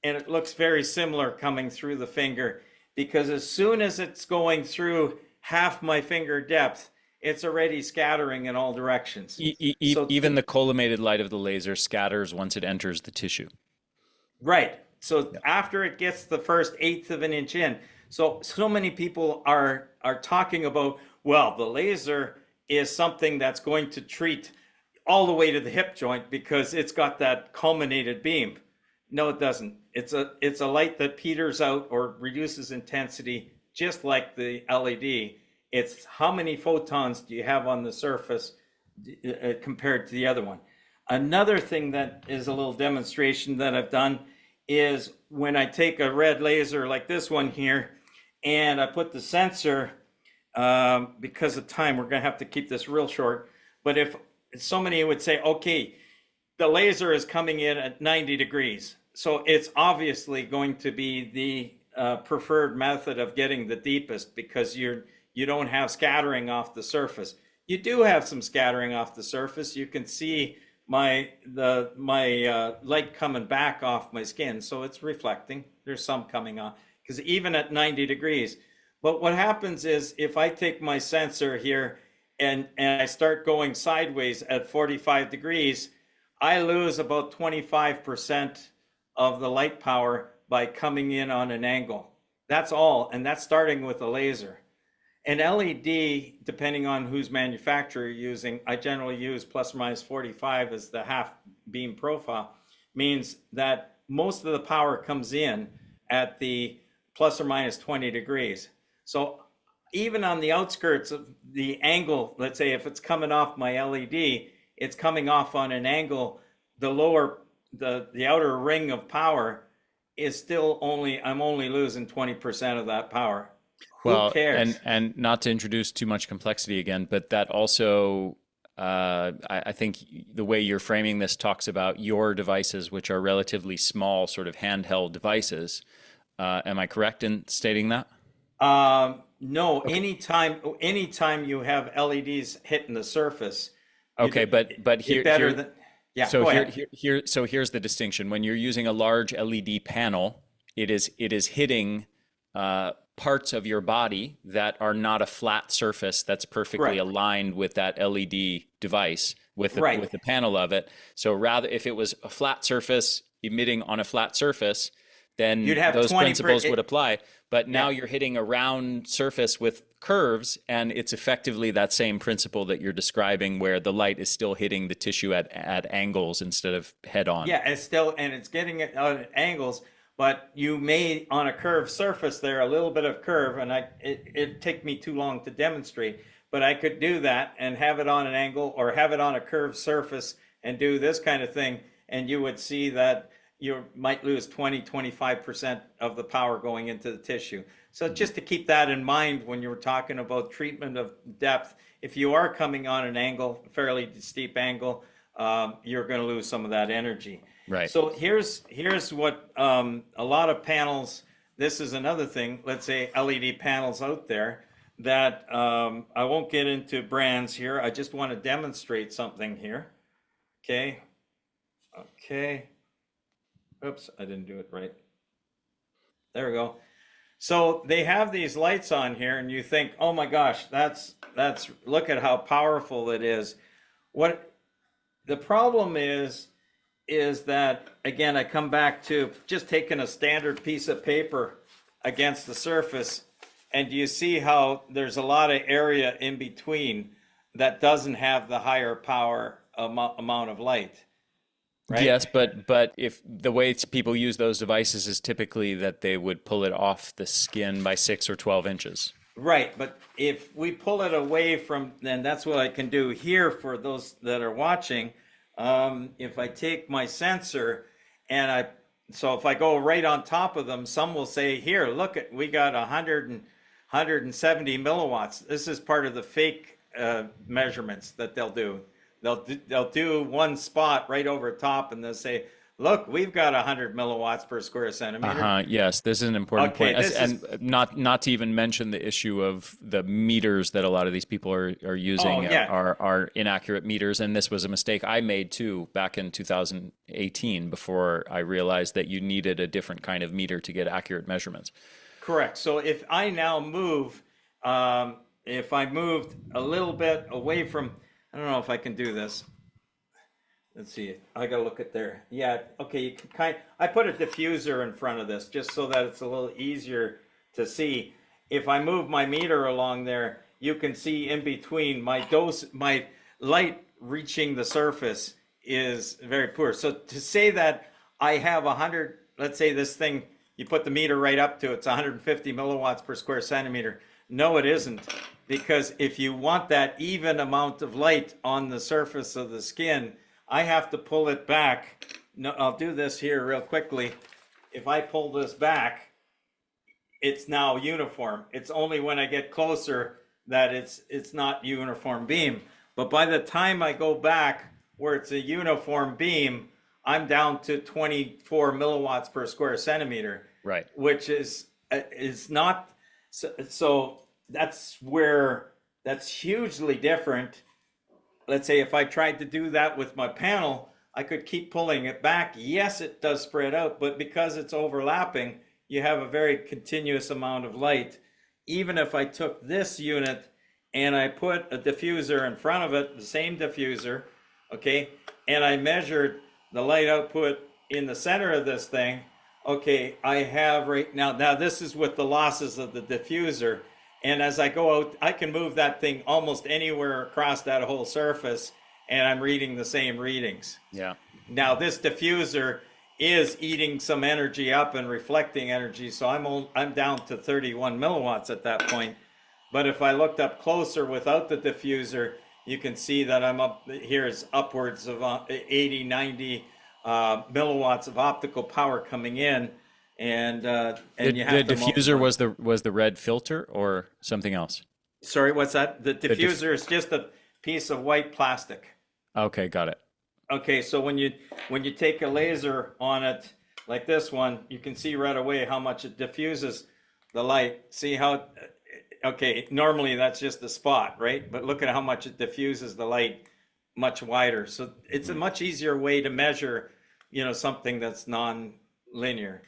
and it looks very similar coming through the finger, because as soon as it's going through half my finger depth, it's already scattering in all directions. Even the collimated light of the laser scatters once it enters the tissue. Right. So after it gets the first 1/8 of an inch in, so many people are talking about, well, the laser is something that's going to treat all the way to the hip joint because it's got that culminated beam. No, it doesn't. It's a light that peters out or reduces intensity, just like the LED. It's how many photons do you have on the surface compared to the other one. Another thing that is a little demonstration that I've done is when I take a red laser like this one here, and I put the sensor, because of time, we're going to have to keep this real short. But if somebody would say, okay, the laser is coming in at 90 degrees. So it's obviously going to be the preferred method of getting the deepest, because you don't have scattering off the surface. You do have some scattering off the surface. You can see my light coming back off my skin. So it's reflecting. There's some coming off, because even at 90 degrees. But what happens is if I take my sensor here and I start going sideways at 45 degrees, I lose about 25% of the light power by coming in on an angle. That's all, and that's starting with a laser. An LED, depending on whose manufacturer you're using, I generally use plus or minus 45 as the half beam profile, means that most of the power comes in at the plus or minus 20 degrees. So even on the outskirts of the angle, let's say if it's coming off my LED, it's coming off on an angle, the outer ring of power is still I'm only losing 20% of that power. Who cares? And not to introduce too much complexity again, but that also I think the way you're framing this talks about your devices, which are relatively small, sort of handheld devices. Am I correct in stating that? No, Okay. anytime you have LEDs hitting the surface, Okay, but it here better here than, yeah, so go here ahead. here here so here's the distinction. When you're using a large LED panel, it is hitting parts of your body that are not a flat surface that's perfectly Correct. aligned with that LED device Right. with the panel of it. So rather, if it was a flat surface emitting on a flat surface, You'd then have those 20 per, principles would it, apply. But now yeah. you're hitting a round surface with curves, and it's effectively that same principle that you're describing, where the light is still hitting the tissue at angles instead of head on. Yeah, it's getting it out at angles, but you may on a curved surface there a little bit of curve, and it'd take me too long to demonstrate, but I could do that and have it on an angle or have it on a curved surface and do this kind of thing, and you would see that you might lose 20-25% of the power going into the tissue. So just to keep that in mind when you're talking about treatment of depth, if you are coming on an angle, fairly steep angle, you're going to lose some of that energy. Right. So here's what a lot of panels. This is another thing. Let's say LED panels out there that I won't get into brands here. I just want to demonstrate something here. Okay. Okay. Oops, I didn't do it right. There we go. So they have these lights on here, and you think, oh my gosh, that's look at how powerful it is. What the problem is that, again, I come back to just taking a standard piece of paper against the surface, and you see how there's a lot of area in between that doesn't have the higher power amount of light, right? Yes, but if the way people use those devices is typically that they would pull it off the skin by 6 or 12 inches. Right, but if we pull it away from, then that's what I can do here for those that are watching. If I take my sensor and so if I go right on top of them, some will say, here, look at, we got 170 milliwatts. This is part of the fake measurements that they'll do. They'll do one spot right over top and they'll say, look, we've got 100 milliwatts per square centimeter. Yes, this is an important Okay, point. this And is, not to even mention the issue of the meters that a lot of these people are using yeah, are inaccurate meters. And this was a mistake I made too back in 2018 before I realized that you needed a different kind of meter to get accurate measurements. correct. So if I now move, if I moved a little bit away from, I don't know if I can do this. Let's see. I gotta look at there. Yeah. Okay. You can I put a diffuser in front of this just so that it's a little easier to see. If I move my meter along there, you can see in between my light reaching the surface is very poor. So to say that I have 100, let's say this thing, you put the meter right up to it's 150 milliwatts per square centimeter. No, it isn't, because if you want that even amount of light on the surface of the skin, I have to pull it back. No, I'll do this here real quickly. If I pull this back, it's now uniform. It's only when I get closer that it's not uniform beam. But by the time I go back where it's a uniform beam, I'm down to 24 milliwatts per square centimeter. Right. Which is not so that's hugely different. Let's say if I tried to do that with my panel, I could keep pulling it back. Yes, it does spread out, but because it's overlapping, you have a very continuous amount of light. Even if I took this unit and I put a diffuser in front of it, the same diffuser, okay, and I measured the light output in the center of this thing, okay, I have right now this is with the losses of the diffuser. And as I go out, I can move that thing almost anywhere across that whole surface, and I'm reading the same readings. Yeah. Now, this diffuser is eating some energy up and reflecting energy, so I'm down to 31 milliwatts at that point. But if I looked up closer without the diffuser, you can see that I'm up here is upwards of 80, 90 milliwatts of optical power coming in. And you have The to diffuser multiply. was the red filter or something else? Sorry, what's that? The diffuser is just piece of white plastic. Okay, got it. Okay, so when you take a laser on it like this one, you can see right away how much it diffuses the light. See how, okay, normally that's just a spot, right? But look at how much it diffuses the light much wider. So it's a much easier way to measure, something that's non-linear.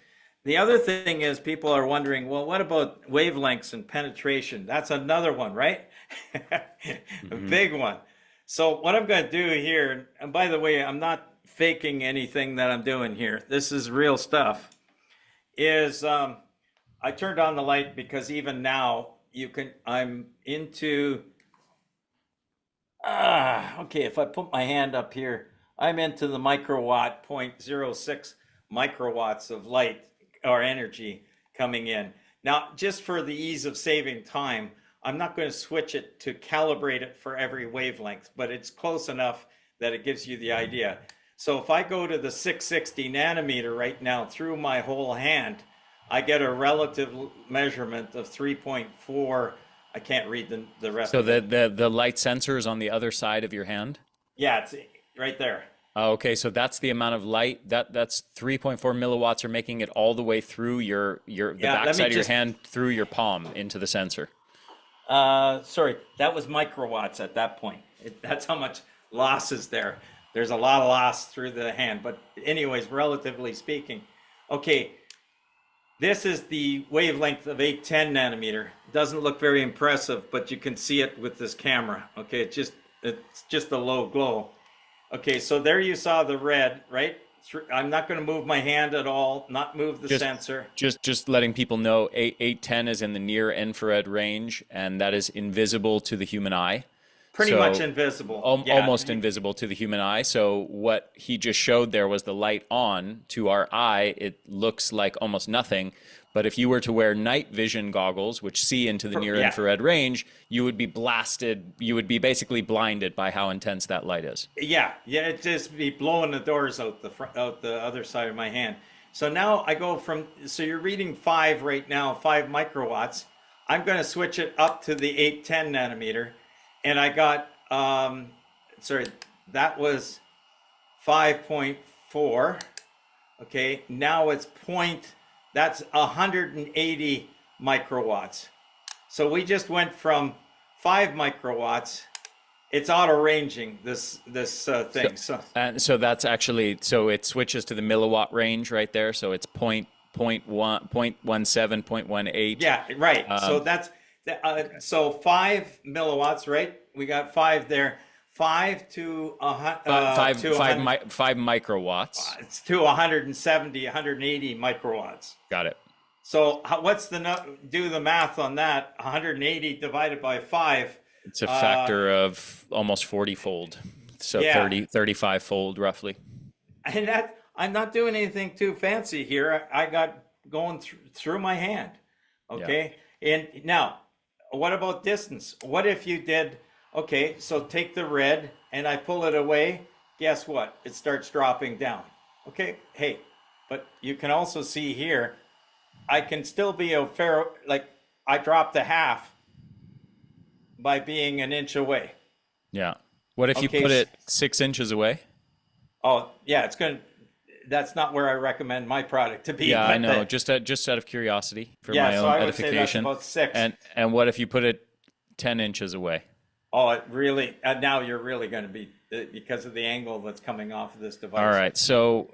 The other thing is people are wondering, well, what about wavelengths and penetration? That's another one, right? A big one. So what I'm going to do here, and by the way, I'm not faking anything that I'm doing here. This is real stuff. Is I turned on the light because even now I'm into, okay, if I put my hand up here, I'm into the microwatt, 0.06 microwatts of light or energy coming in. Now, just for the ease of saving time, I'm not going to switch it to calibrate it for every wavelength, but it's close enough that it gives you the idea. So if I go to the 660 nanometer right now through my whole hand, I get a relative measurement of 3.4. I can't read the rest So of it. the light sensor is on the other side of your hand? Yeah, it's right there. Oh, okay, so that's the amount of light that's 3.4 milliwatts are making it all the way through the backside of your hand through your palm into the sensor. Sorry, that was microwatts at that point. That's how much loss is there. There's a lot of loss through the hand, but anyways, relatively speaking. Okay, this is the wavelength of 810 nanometer. Doesn't look very impressive, but you can see it with this camera. Okay, it's just a low glow. Okay, so there you saw the red, right? I'm not going to move my hand at all, not move the sensor. Just letting people know, 810 is in the near infrared range, and that is invisible to the human eye. Pretty much invisible. Almost invisible to the human eye. So what he just showed there was the light on. To our eye, it looks like almost nothing. But if you were to wear night vision goggles, which see into the near infrared range, you would be blasted. You would be basically blinded by how intense that light is. Yeah, it'd just be blowing the doors out the other side of my hand. So now I go so you're reading 5 right now, 5 microwatts. I'm going to switch it up to the 810 nanometer. And I got, that was 5.4. Okay, now it's that's 180 microwatts. So we just went from 5 microwatts. It's auto ranging this thing. So that's actually, so it switches to the milliwatt range right there. So it's 0.17, 0.18. Yeah, right. So that's, so 5 milliwatts, right? We got 5 there. 5 to 5 microwatts. It's to 170, 180 microwatts. Got it. So do the math on that. 180 divided by 5. It's a factor of almost 40-fold. So 35-fold roughly. And I'm not doing anything too fancy here. I got going through my hand. Okay. Yeah. And now, what about distance? What if you did, okay, so take the red and I pull it away. Guess what? It starts dropping down. Okay. Hey, but you can also see here, I can still be I dropped a half by being an inch away. Yeah. What if you put it 6 inches away? Oh, yeah, that's not where I recommend my product to be. Yeah, I know. Just out of curiosity for my own edification. Would say that's about 6. And what if you put it 10 inches away? Oh, it really, now you're really going to be, because of the angle that's coming off of this device. All right. So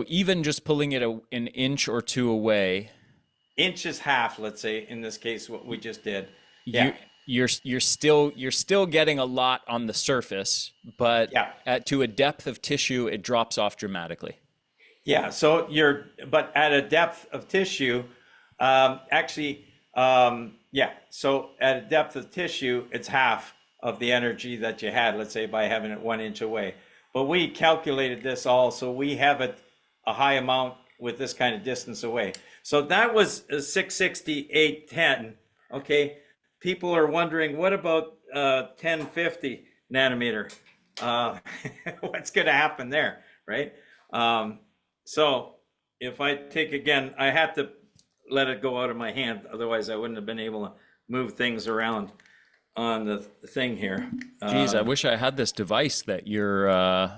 even just pulling it an inch or 2 away. Inch is half, let's say, in this case, what we just did. Yeah. You're still getting a lot on the surface, but to a depth of tissue, it drops off dramatically. Yeah. So but at a depth of tissue, so at a depth of tissue, it's half of the energy that you had, let's say, by having it 1 inch away. But we calculated this all, so we have it a high amount with this kind of distance away. So that was 660, 810. Okay. People are wondering, what about 1050 nanometer? What's going to happen there, right? So if I take again, I had to let it go out of my hand. Otherwise, I wouldn't have been able to move things around. the thing here. Geez, I wish I had this device that you're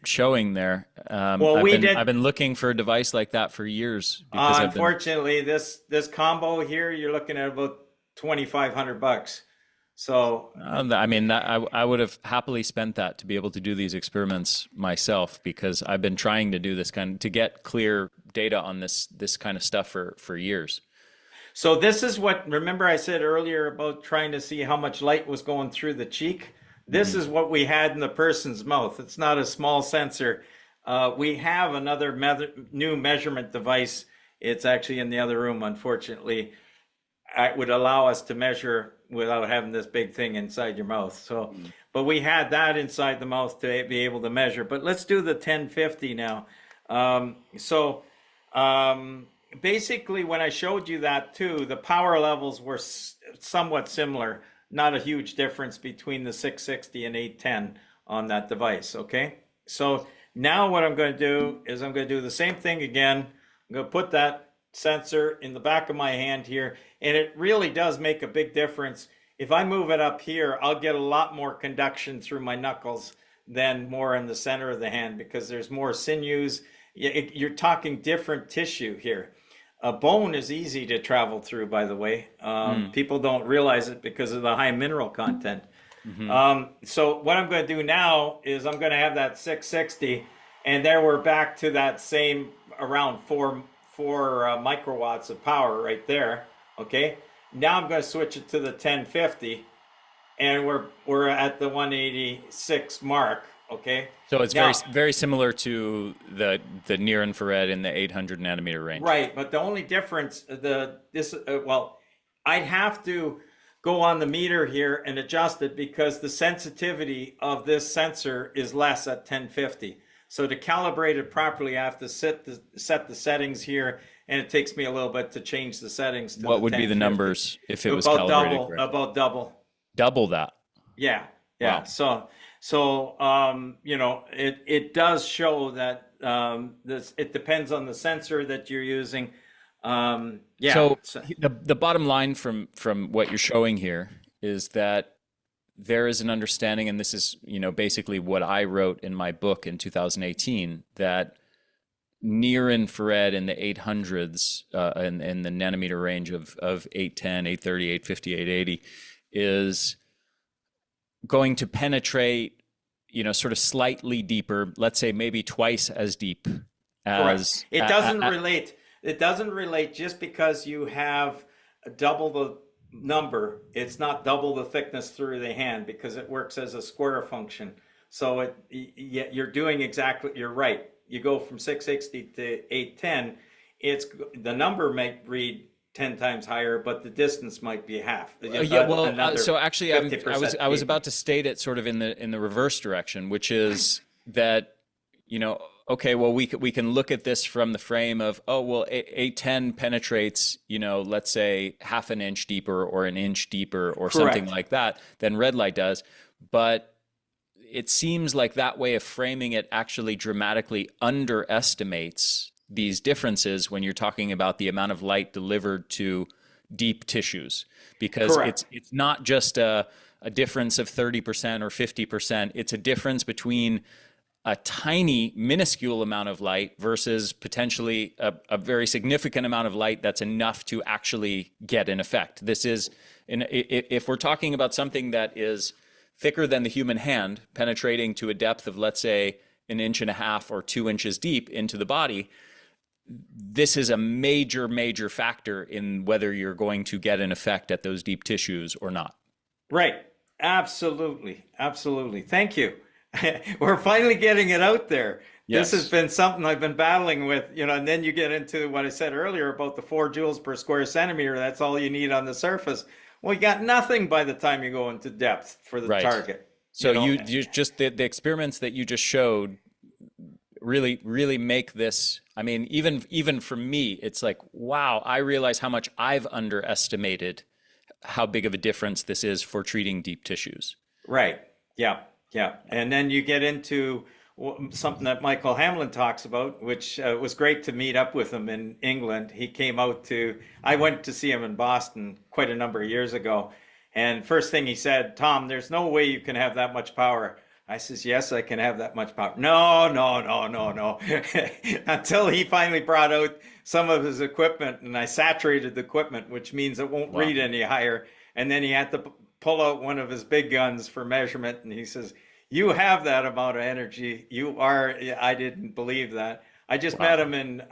showing there. Well, we did. I've been looking for a device like that for years because I've been. Unfortunately, this combo here, you're looking at about $2,500. So I mean, I would have happily spent that to be able to do these experiments myself, because I've been trying to do this to get clear data on this kind of stuff for years. So this is what, remember I said earlier about trying to see how much light was going through the cheek? This is what we had in the person's mouth. It's not a small sensor. We have another new measurement device. It's actually in the other room, unfortunately. It would allow us to measure without having this big thing inside your mouth. So, but we had that inside the mouth to be able to measure. But let's do the 1050 now. Basically, when I showed you that too, the power levels were somewhat similar. Not a huge difference between the 660 and 810 on that device, okay? So now what I'm going to do is I'm going to do the same thing again. I'm going to put that sensor in the back of my hand here, and it really does make a big difference. If I move it up here, I'll get a lot more conduction through my knuckles than more in the center of the hand, because there's more sinews. You're talking different tissue here. A bone is easy to travel through, by the way. People don't realize it because of the high mineral content. So what I'm going to do now is I'm going to have that 660, and there we're back to that same around 4 microwatts of power right there. Okay. Now I'm going to switch it to the 1050, and we're at the 186 mark. Okay. So it's now, very similar to the near infrared in the 800 nanometer range. Right, but the only difference, I'd have to go on the meter here and adjust it, because the sensitivity of this sensor is less at 1050. So to calibrate it properly, I have to set the settings here, and it takes me a little bit to change the settings. What would be the numbers if it was calibrated correctly? About double. Double that. Yeah. Wow. So it does show that it depends on the sensor that you're using. So the bottom line from what you're showing here is that there is an understanding, and this is basically what I wrote in my book in 2018, that near infrared in the 800s in the nanometer range of 810, 830, 850, 880 is going to penetrate, sort of slightly deeper, let's say maybe twice as deep as... Correct. It doesn't relate. It doesn't relate just because you have double the number. It's not double the thickness through the hand, because it works as a square function. So you're doing exactly, you're right. You go from 660 to 810. The number might read 10 times higher, but the distance might be half. So actually, I was about to state it sort of in the reverse direction, which is that, okay, well, we can look at this from the frame of, 810 penetrates, let's say half an inch deeper or an inch deeper or something like that than red light does. But it seems like that way of framing it actually dramatically underestimates these differences when you're talking about the amount of light delivered to deep tissues, because it's not just a difference of 30% or 50%. It's a difference between a tiny, minuscule amount of light versus potentially a very significant amount of light that's enough to actually get an effect. This is, if we're talking about something that is thicker than the human hand, penetrating to a depth of, let's say, 1.5 inches or 2 inches deep into the body, this is a major factor in whether you're going to get an effect at those deep tissues or not. Right. Absolutely. Thank you. We're finally getting it out there. Yes. This has been something I've been battling with, and then you get into what I said earlier about the 4 joules per square centimeter. That's all you need on the surface. Well, you got nothing by the time you go into depth for the target. So you just, the experiments that you just showed really make this, I mean, even for me, it's like, wow, I realize how much I've underestimated how big of a difference this is for treating deep tissues. Right. Yeah. And then you get into something that Michael Hamlin talks about, which was great to meet up with him in England. He came out I went to see him in Boston quite a number of years ago. And first thing he said, Tom, there's no way you can have that much power. I says, yes, I can have that much power. No, no, no, no, no. Until he finally brought out some of his equipment, and I saturated the equipment, which means it won't read any higher. And then he had to pull out one of his big guns for measurement, and he says, you have that amount of energy. You are, I didn't believe that. I just met him in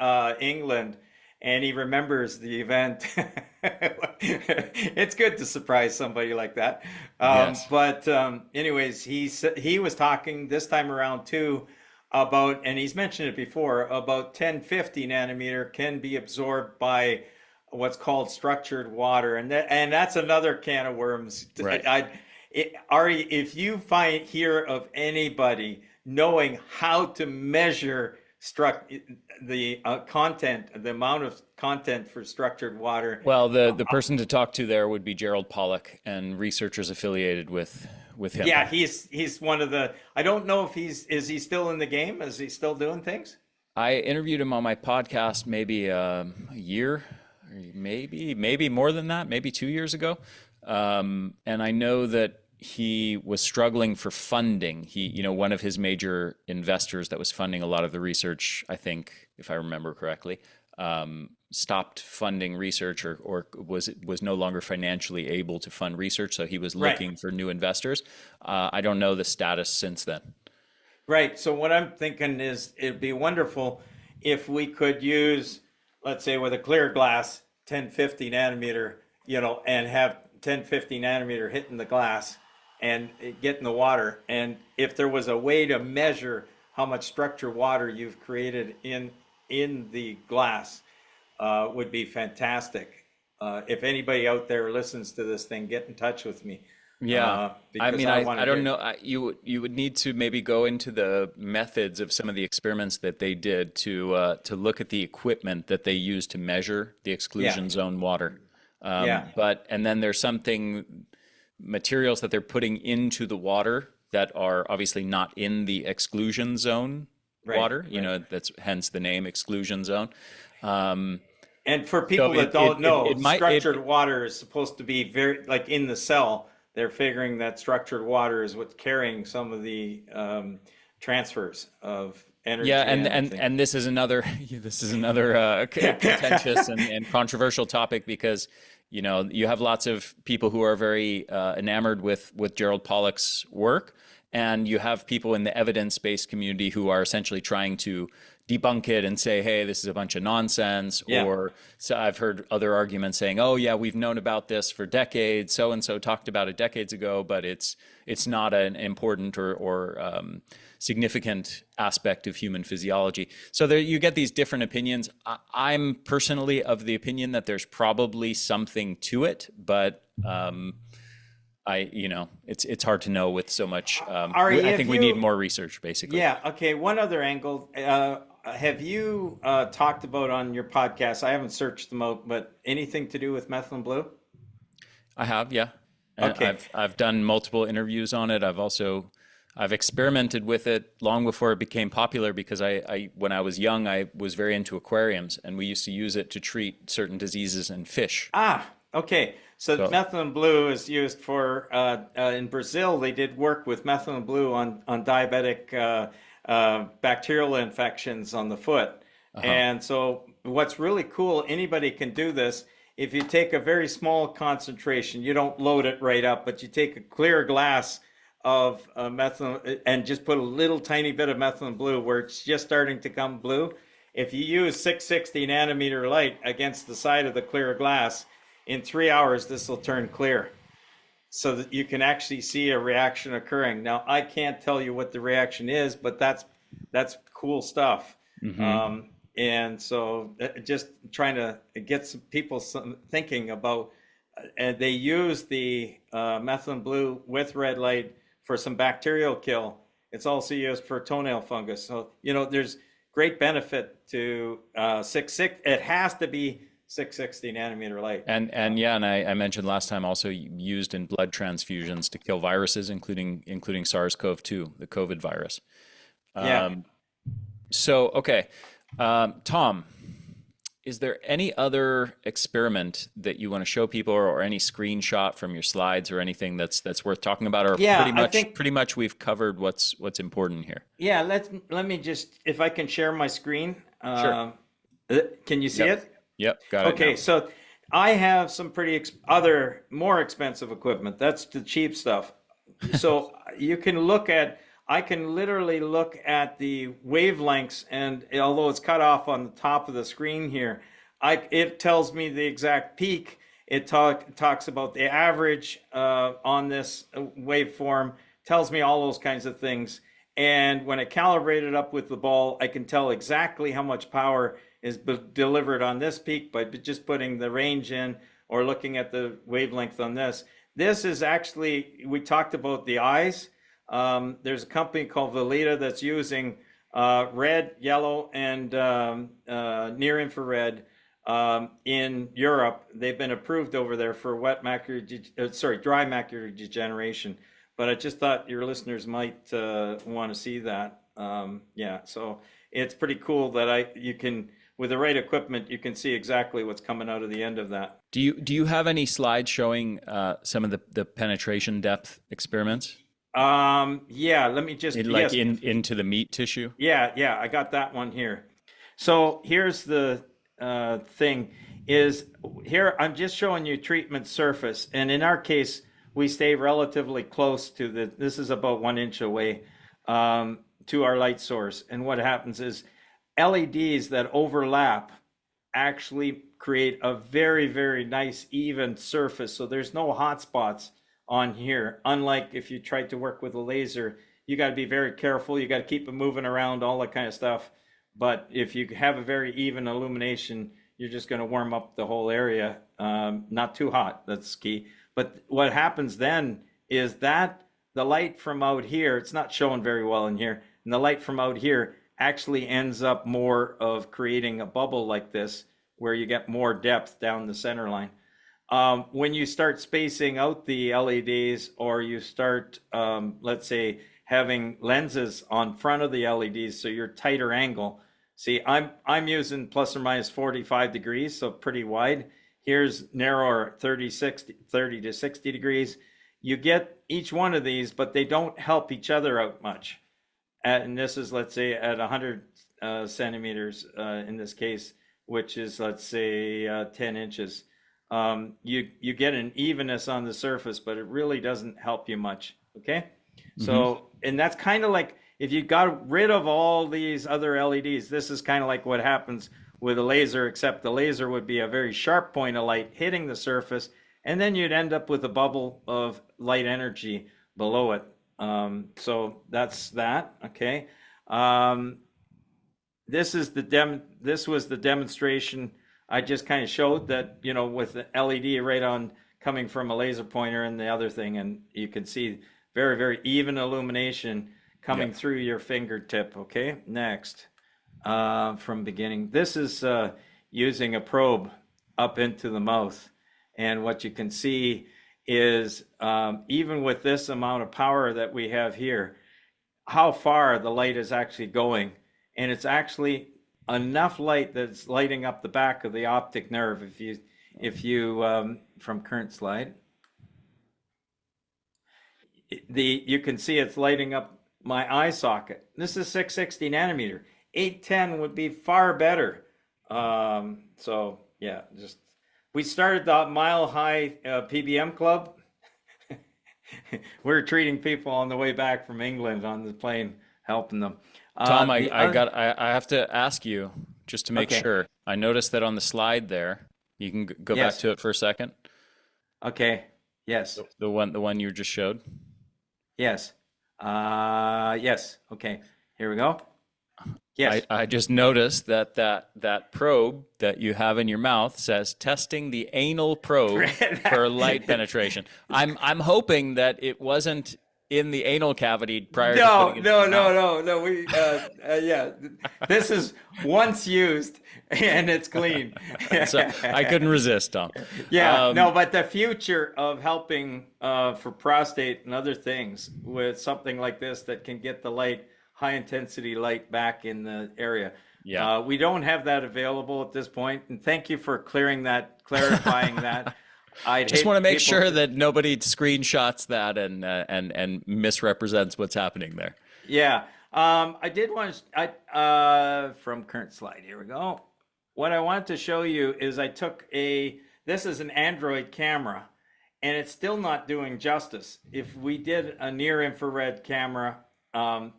England, and he remembers the event. It's good to surprise somebody like that. Yes. But anyways, he was talking this time around too about, and he's mentioned it before, about 1050 nanometer can be absorbed by what's called structured water, and that's another can of worms. Right. Ari, if you hear of anybody knowing how to measure the content, the amount of content for structured water. Well, the person to talk to there would be Gerald Pollack and researchers affiliated with him. Yeah, he's one of the. I don't know if is he still in the game? Is he still doing things? I interviewed him on my podcast maybe a year, or maybe more than that, maybe 2 years ago, and I know that he was struggling for funding. One of his major investors that was funding a lot of the research, I think, if I remember correctly, stopped funding research or was no longer financially able to fund research. So he was looking for new investors. I don't know the status since then. Right. So what I'm thinking is it'd be wonderful if we could use, let's say with a clear glass, 1050 nanometer, and have 1050 nanometer hitting the glass and get in the water. And if there was a way to measure how much structured water you've created in the glass, would be fantastic. If anybody out there listens to this thing, get in touch with me. Yeah, I mean, I don't know. You would need to maybe go into the methods of some of the experiments that they did to look at the equipment that they used to measure the exclusion zone water. And then there's materials that they're putting into the water that are obviously not in the exclusion zone water. That's hence the name exclusion zone. And for people that don't know, structured water is supposed to be very, like in the cell, they're figuring that structured water is what's carrying some of the transfers of energy. Yeah, and this is another contentious and controversial topic because you have lots of people who are very enamored with Gerald Pollack's work, and you have people in the evidence-based community who are essentially trying to debunk it and say, hey, this is a bunch of nonsense. Yeah. Or so I've heard other arguments saying, oh yeah, we've known about this for decades. So and so talked about it decades ago, but it's not an important or significant aspect of human physiology. So there you get these different opinions. I'm personally of the opinion that there's probably something to it, but it's hard to know with so much. Ari, I think we need more research, basically. Yeah. Okay. One other angle. Have you talked about on your podcast? I haven't searched them out, but anything to do with methylene blue? I have, yeah. Okay. I've done multiple interviews on it. I've experimented with it long before it became popular because when I was young, I was very into aquariums, and we used to use it to treat certain diseases in fish. Okay. So methylene blue is used for, in Brazil, they did work with methylene blue on diabetic bacterial infections on the foot. And so what's really cool, anybody can do this. If you take a very small concentration, you don't load it right up, but you take a clear glass of methylene and just put a little tiny bit of methylene blue where it's just starting to come blue. If you use 660 nanometer light against the side of the clear glass, in 3 hours, this will turn clear so that you can actually see a reaction occurring. Now, I can't tell you what the reaction is, but that's cool stuff. Mm-hmm. And so just trying to get some people thinking about, and they use the methylene blue with red light for some bacterial kill. It's also used for toenail fungus. So, there's great benefit to 660. It has to be 660 nanometer light. And I mentioned last time also used in blood transfusions to kill viruses, including SARS-CoV-2, the COVID virus. So, okay. Tom, Is there any other experiment that you want to show people, or any screenshot from your slides, or anything that's worth talking about, or Yeah, I think, pretty much we've covered what's important here? yeah, let me just, if I can share my screen. Sure. Can you see Yep. it? Yep. Got it Okay, now. so I have some pretty other more expensive equipment. That's the cheap stuff. So you can look at, I can literally look at the wavelengths, and although it's cut off on the top of the screen here, it tells me the exact peak. It talks about the average on this waveform, tells me all those kinds of things. And when I calibrate it up with the ball, I can tell exactly how much power is delivered on this peak by just putting the range in or looking at the wavelength on this. This is actually, we talked about the eyes. There's a company called Velita that's using red, yellow, and near infrared in Europe. They've been approved over there for dry macular degeneration. But I just thought your listeners might want to see that. Yeah, so it's pretty cool that you can, with the right equipment, you can see exactly what's coming out of the end of that. Do you have any slides showing some of the penetration depth experiments? Yeah, let me just, Like yes. into the meat tissue? Yeah, I got that one here. So here's the thing is, here I'm just showing you treatment surface, and in our case we stay relatively close to this is about 1 inch away to our light source. And what happens is LEDs that overlap actually create a very, very nice even surface. So there's no hot spots on here. Unlike if you try to work with a laser, you got to be very careful. You got to keep it moving around, all that kind of stuff. But if you have a very even illumination, you're just going to warm up the whole area. Not too hot, that's key. But what happens then is that the light from out here, it's not showing very well in here, and the light from out here actually ends up more of creating a bubble like this, where you get more depth down the center line. When you start spacing out the LEDs, or you start, let's say, having lenses on front of the LEDs, so you're tighter angle. See, I'm using plus or minus 45 degrees, so pretty wide. Here's narrower, 30 to 60 degrees. You get each one of these, but they don't help each other out much. And this is, let's say, at 100 centimeters in this case, which is, let's say, 10 inches. You get an evenness on the surface, but it really doesn't help you much, okay? Mm-hmm. So, and that's kind of like, if you got rid of all these other LEDs, this is kind of like what happens with a laser, except the laser would be a very sharp point of light hitting the surface, and then you'd end up with a bubble of light energy below it. So that's that, okay? This was the demonstration. I just kind of showed that, with the LED right on coming from a laser pointer and the other thing, and you can see very, very even illumination coming through your fingertip, okay? Next, from beginning. This is using a probe up into the mouth, and what you can see is even with this amount of power that we have here, how far the light is actually going. And it's actually enough light that's lighting up the back of the optic nerve. If you from current slide, you can see it's lighting up my eye socket. This is 660 nanometer. 810 would be far better. So yeah, we started the Mile High PBM Club. We're treating people on the way back from England on the plane, helping them. Tom, I have to ask you, just to make sure. I noticed that on the slide there, you can go back to it for a second. Okay. Yes. The one you just showed. Yes. Yes. Okay. Here we go. Yes. I just noticed that probe that you have in your mouth says testing the anal probe for light penetration. I'm hoping that it wasn't in the anal cavity prior to putting it in the mouth. No. We yeah. This is once used and it's clean. So I couldn't resist, Tom. Yeah. No, but the future of helping for prostate and other things with something like this that can get the light high intensity light back in the area. Yeah. We don't have that available at this point, and thank you for clarifying that. I'd Just want to hate make people sure to, that nobody screenshots that and misrepresents what's happening there. yeah. I did want to, from current slide, here we go. What I wanted to show you is this is an Android camera, and it's still not doing justice. If we did a near infrared camera,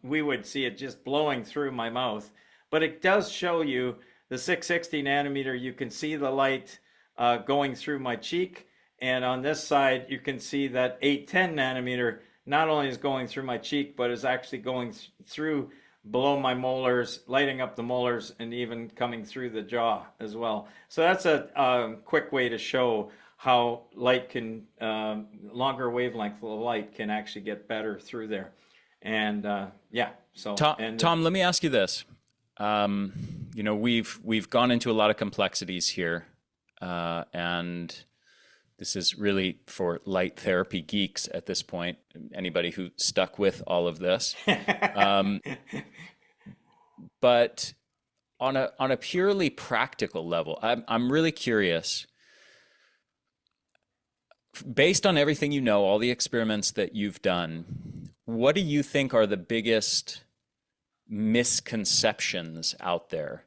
we would see it just blowing through my mouth. But it does show you the 660 nanometer. You can see the light going through my cheek. And on this side, you can see that 810 nanometer not only is going through my cheek, but is actually going through below my molars, lighting up the molars, and even coming through the jaw as well. So that's a quick way to show how light can, longer wavelength of light can actually get better through there. And yeah, so. Tom, let me ask you this. We've gone into a lot of complexities here, and this is really for light therapy geeks at this point. Anybody who stuck with all of this, but on a purely practical level, I'm really curious. Based on everything you know, all the experiments that you've done, what do you think are the biggest misconceptions out there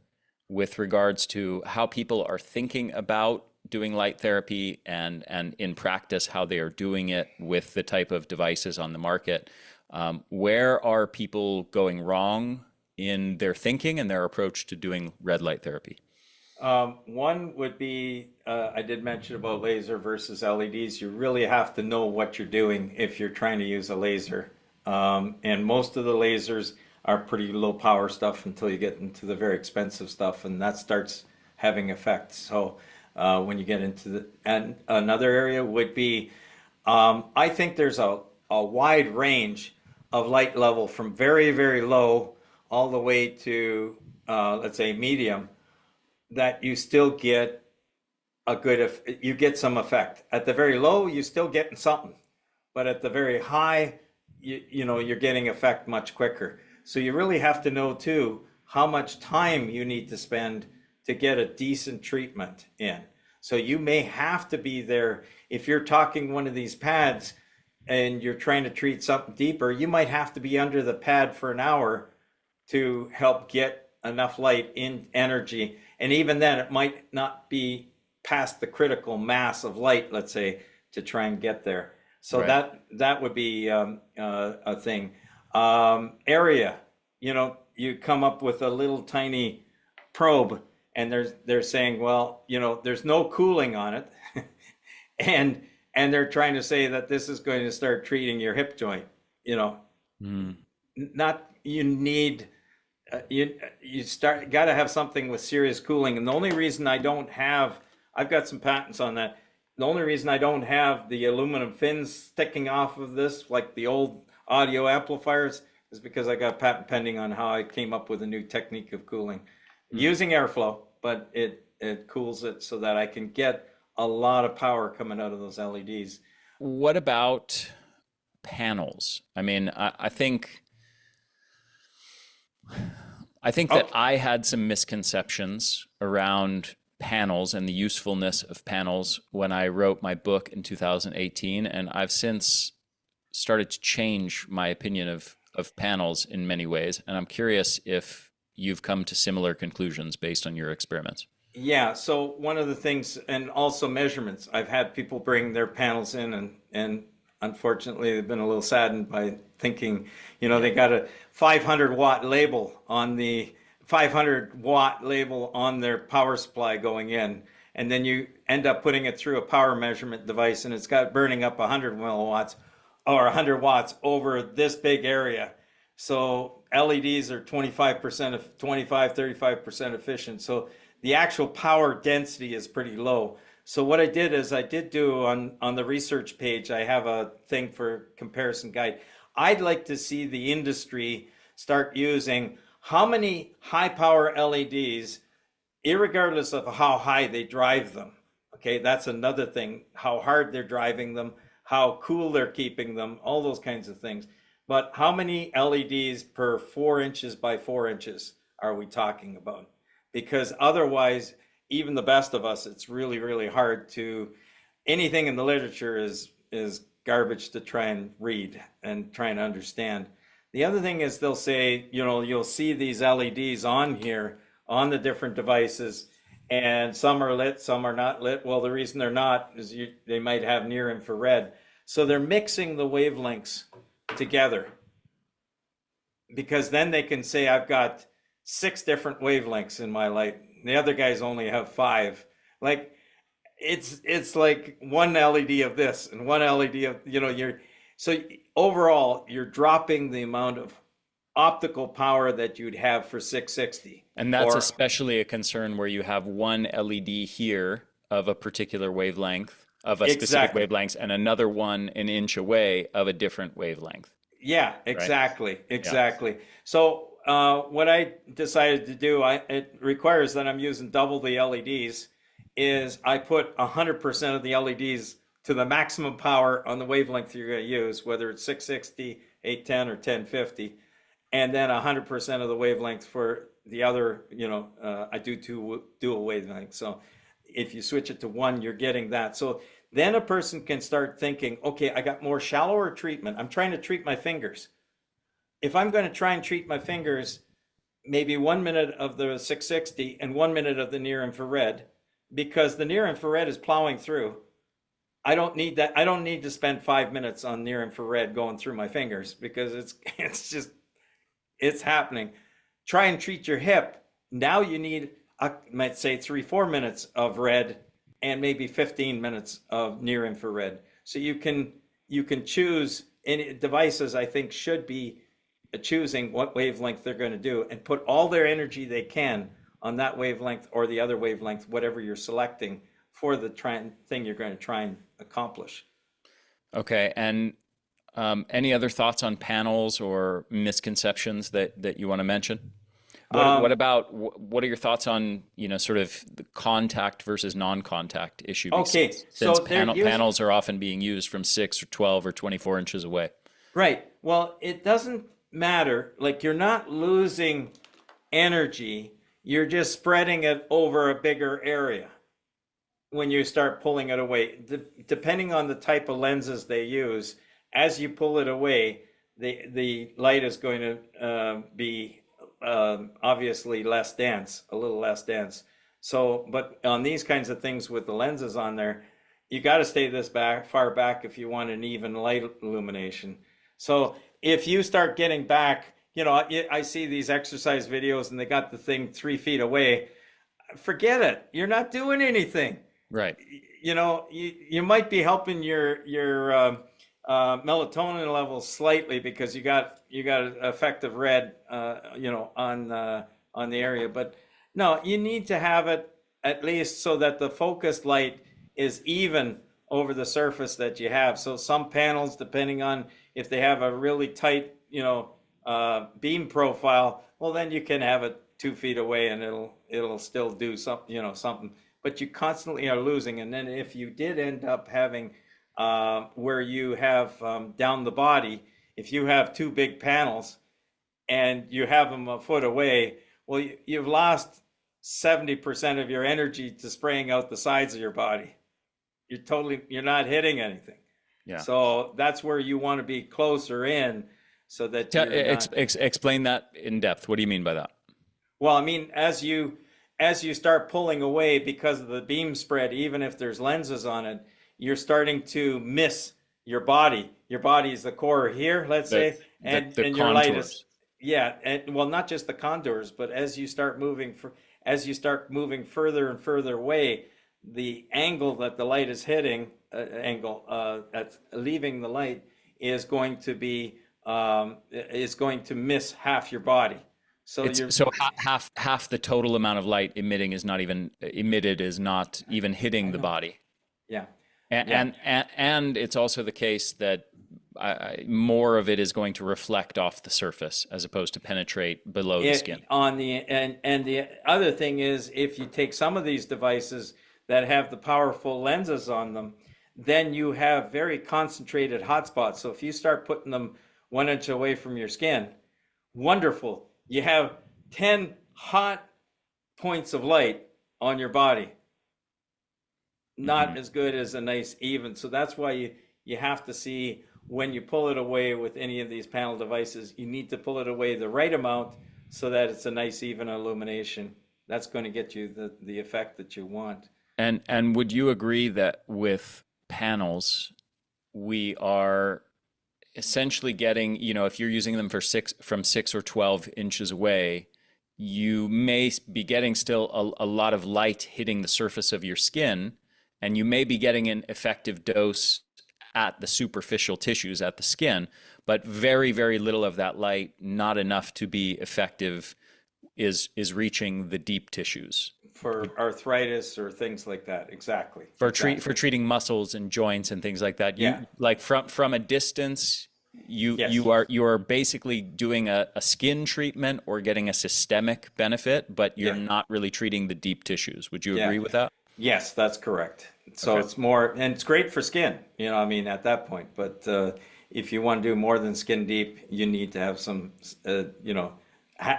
with regards to how people are thinking about doing light therapy and in practice how they are doing it with the type of devices on the market? Where are people going wrong in their thinking and their approach to doing red light therapy? One would be, I did mention about laser versus LEDs. You really have to know what you're doing if you're trying to use a laser. And most of the lasers are pretty low power stuff until you get into the very expensive stuff, and that starts having effects. So when you get into and another area would be, I think there's a wide range of light level from very, very low all the way to, let's say, medium, that you still get you get some effect. At the very low, you're still getting something, but at the very high, you're getting effect much quicker. So you really have to know too how much time you need to spend to get a decent treatment in. So you may have to be there if you're talking one of these pads and you're trying to treat something deeper. You might have to be under the pad for an hour to help get enough light in energy. And even then, it might not be past the critical mass of light, let's say, to try and get there. So Right. that would be a thing. Area, you come up with a little tiny probe, and they're saying, well, there's no cooling on it, and they're trying to say that this is going to start treating your hip joint. Not you need. Got to have something with serious cooling. And the only reason I've got some patents on that. The only reason I don't have the aluminum fins sticking off of this, like the old audio amplifiers, is because I got patent pending on how I came up with a new technique of cooling using airflow, but it cools it so that I can get a lot of power coming out of those LEDs. What about panels? I mean, I think that I had some misconceptions around panels and the usefulness of panels when I wrote my book in 2018, and I've since started to change my opinion of panels in many ways. And I'm curious if you've come to similar conclusions based on your experiments. Yeah, so one of the things, and also measurements, I've had people bring their panels in, and unfortunately they've been a little saddened by thinking, they got a 500 watt label on the 500 watt label on their power supply going in, and then you end up putting it through a power measurement device, and it's got burning up 100 milliwatts or 100 watts over this big area. So LEDs are 35% efficient. So the actual power density is pretty low. So what I did is I did do on the research page, I have a thing for comparison guide. I'd like to see the industry start using how many high power LEDs, irregardless of how high they drive them. Okay, that's another thing, how hard they're driving them, how cool they're keeping them, all those kinds of things. but how many LEDs per 4 inches by 4 inches are we talking about? Because otherwise, even the best of us, it's really, really hard to, anything in the literature is garbage to try and read and try and understand. The other thing is they'll say, you'll see these LEDs on here on the different devices, and some are lit, some are not lit. Well, the reason they're not is they might have near infrared. So they're mixing the wavelengths together, because then they can say, I've got 6 different wavelengths in my light. The other guys only have 5. Like, it's like one LED of this and one LED of, so overall you're dropping the amount of optical power that you'd have for 660. And that's especially a concern where you have one LED here of a particular wavelength, of a specific wavelength, and another one an inch away of a different wavelength. Yeah, exactly. Right? Exactly. Yeah. So what I decided to do, it requires that I'm using double the LEDs, is I put 100% of the LEDs to the maximum power on the wavelength you're going to use, whether it's 660, 810, or 1050, and then 100% of the wavelength for the other, I do 2 dual wavelengths. So if you switch it to 1, you're getting that. So then a person can start thinking, okay, I got more shallower treatment. I'm trying to treat my fingers. If I'm going to try and treat my fingers, maybe 1 minute of the 660 and 1 minute of the near infrared, because the near infrared is plowing through. I don't need that. I don't need to spend 5 minutes on near infrared going through my fingers, because it's happening. Try and treat your hip. Now you need, I might say, 3-4 minutes of red and maybe 15 minutes of near infrared. So you can choose. Any devices, I think, should be choosing what wavelength they're going to do and put all their energy they can on that wavelength or the other wavelength, whatever you're selecting for the thing you're going to try and accomplish. Okay, and any other thoughts on panels or misconceptions that you want to mention? What are your thoughts on, sort of the contact versus non-contact issue? Okay, since panels are often being used from 6 or 12 or 24 inches away. Right. Well, it doesn't matter. Like, you're not losing energy. You're just spreading it over a bigger area when you start pulling it away. Depending on the type of lenses they use, as you pull it away, the light is going to be obviously less dense, a little less dense. So, but on these kinds of things with the lenses on there, you got to stay this far back if you want an even light illumination. So if you start getting back, I see these exercise videos and they got the thing 3 feet away. Forget it. You're not doing anything. Right. You might be helping your melatonin levels slightly, because you got effective red, on the area. But no, you need to have it at least so that the focused light is even over the surface that you have. So some panels, depending on if they have a really tight, beam profile, well, then you can have it 2 feet away and it'll still do something. But you constantly are losing. And then if you did end up having where you have down the body, if you have 2 big panels and you have them a foot away, well, you've lost 70% of your energy to spraying out the sides of your body. You're not hitting anything. Yeah. So that's where you want to be closer in, so that explain that in depth. What do you mean by that? Well, I mean, as you start pulling away because of the beam spread, even if there's lenses on it, you're starting to miss your body. Your body is the core here, let's say, and your light is, and well, not just the contours, but as you start moving further and further away, the angle that the light is hitting, that's leaving the light, is going to miss half your body. So half the total amount of light emitted is not even hitting the body. Yeah. And it's also the case that more of it is going to reflect off the surface as opposed to penetrate below the skin. And the other thing is, if you take some of these devices that have the powerful lenses on them, then you have very concentrated hotspots. So if you start putting them 1 inch away from your skin, wonderful. You have 10 hot points of light on your body. Not as good as a nice even. So that's why you have to see when you pull it away with any of these panel devices, you need to pull it away the right amount so that it's a nice even illumination. That's going to get you the effect that you want. And would you agree that with panels, we are essentially getting, if you're using them from 6 or 12 inches away, you may be getting still a lot of light hitting the surface of your skin, and you may be getting an effective dose at the superficial tissues, at the skin, but very, very little of that light, not enough to be effective, is reaching the deep tissues. For arthritis or things like that, exactly. For treating muscles and joints and things like that. Like from a distance, you are basically doing a skin treatment or getting a systemic benefit, but you're not really treating the deep tissues. Would you agree with that? Yes, that's correct. So it's more, and it's great for skin, at that point. But if you want to do more than skin deep, you need to have some,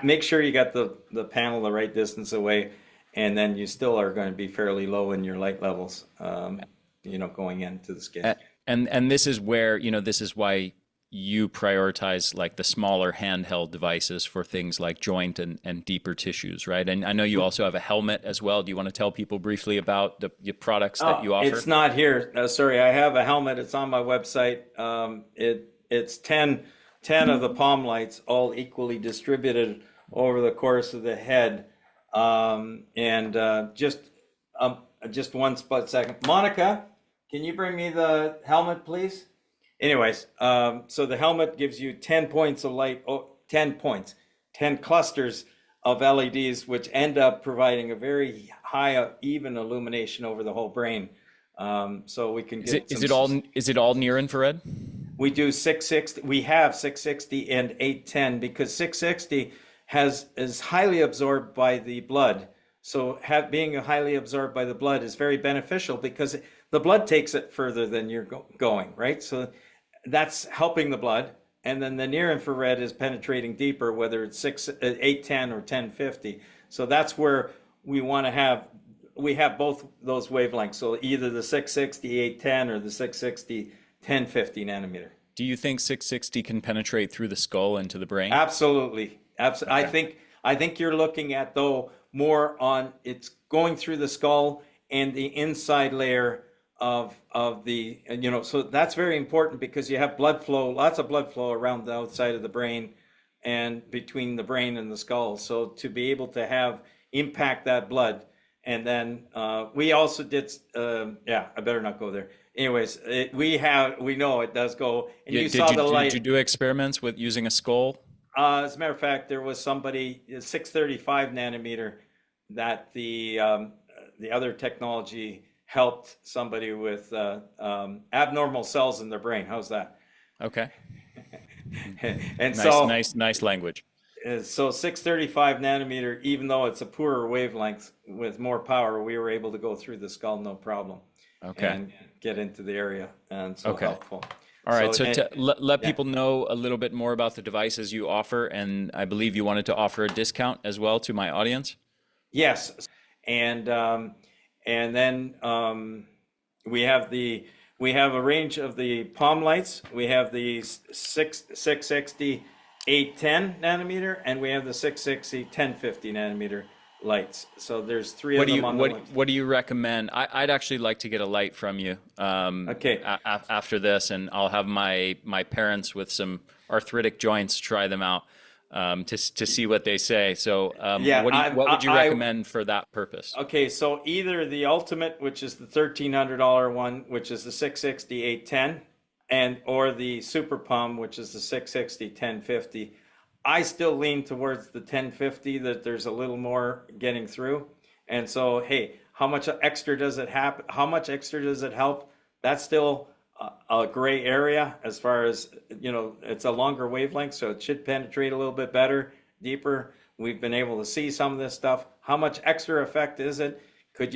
make sure you got the panel the right distance away, and then you still are going to be fairly low in your light levels, going into the skin. And this is where, this is why you prioritize like the smaller handheld devices for things like joint and deeper tissues, right? And I know you also have a helmet as well. Do you want to tell people briefly about the products that you offer? It's not here. Sorry, I have a helmet. It's on my website. It's 10 of the palm lights, all equally distributed over the course of the head. Just one split second. Monica, can you bring me the helmet, please? Anyways, so the helmet gives you 10 points of light, 10 points, 10 clusters of LEDs, which end up providing a very high, even illumination over the whole brain. So we can get. Is it all near infrared? We do 660. We have 660 and 810 because 660 is highly absorbed by the blood. So being highly absorbed by the blood is very beneficial because the blood takes it further than you're going, right? So that's helping the blood, and then the near infrared is penetrating deeper, whether it's 810 or 1050. So that's where we have both those wavelengths. So either the 660 810 or the 660 1050 nanometer. Do you think 660 can penetrate through the skull into the brain? Absolutely. Okay. I think you're looking at more on it's going through the skull and the inside layer of the, so that's very important because you have blood flow, lots of blood flow around the outside of the brain and between the brain and the skull. So to be able to impact that blood. And then we also did, I better not go there. Anyways, we know it does go. And you saw the light. Did you do experiments with using a skull? As a matter of fact, there was somebody, 635 nanometer, that the other technology helped somebody with abnormal cells in their brain. How's that? Okay. And nice language. So 635 nanometer, even though it's a poorer wavelength with more power, we were able to go through the skull no problem. Okay. And get into the area, and so helpful. All right, so let people know a little bit more about the devices you offer, and I believe you wanted to offer a discount as well to my audience. Yes, and then we have a range of the palm lights. We have the 660 810 nanometer, and we have the 660 1050 nanometer lights. So there's three of them on the list. What do you recommend? I'd actually like to get a light from you. Okay. After this, and I'll have my parents with some arthritic joints try them out to see what they say. So what would you recommend for that purpose? Okay, so either the Ultimate, which is the $1,300 one, which is the 660 810, or the Super Palm, which is the 660 1050. I still lean towards the 1050, that there's a little more getting through. And so, hey, how much extra does it happen? How much extra does it help? That's still a gray area as far as, it's a longer wavelength, so it should penetrate a little bit better, deeper. We've been able to see some of this stuff. How much extra effect is it? Could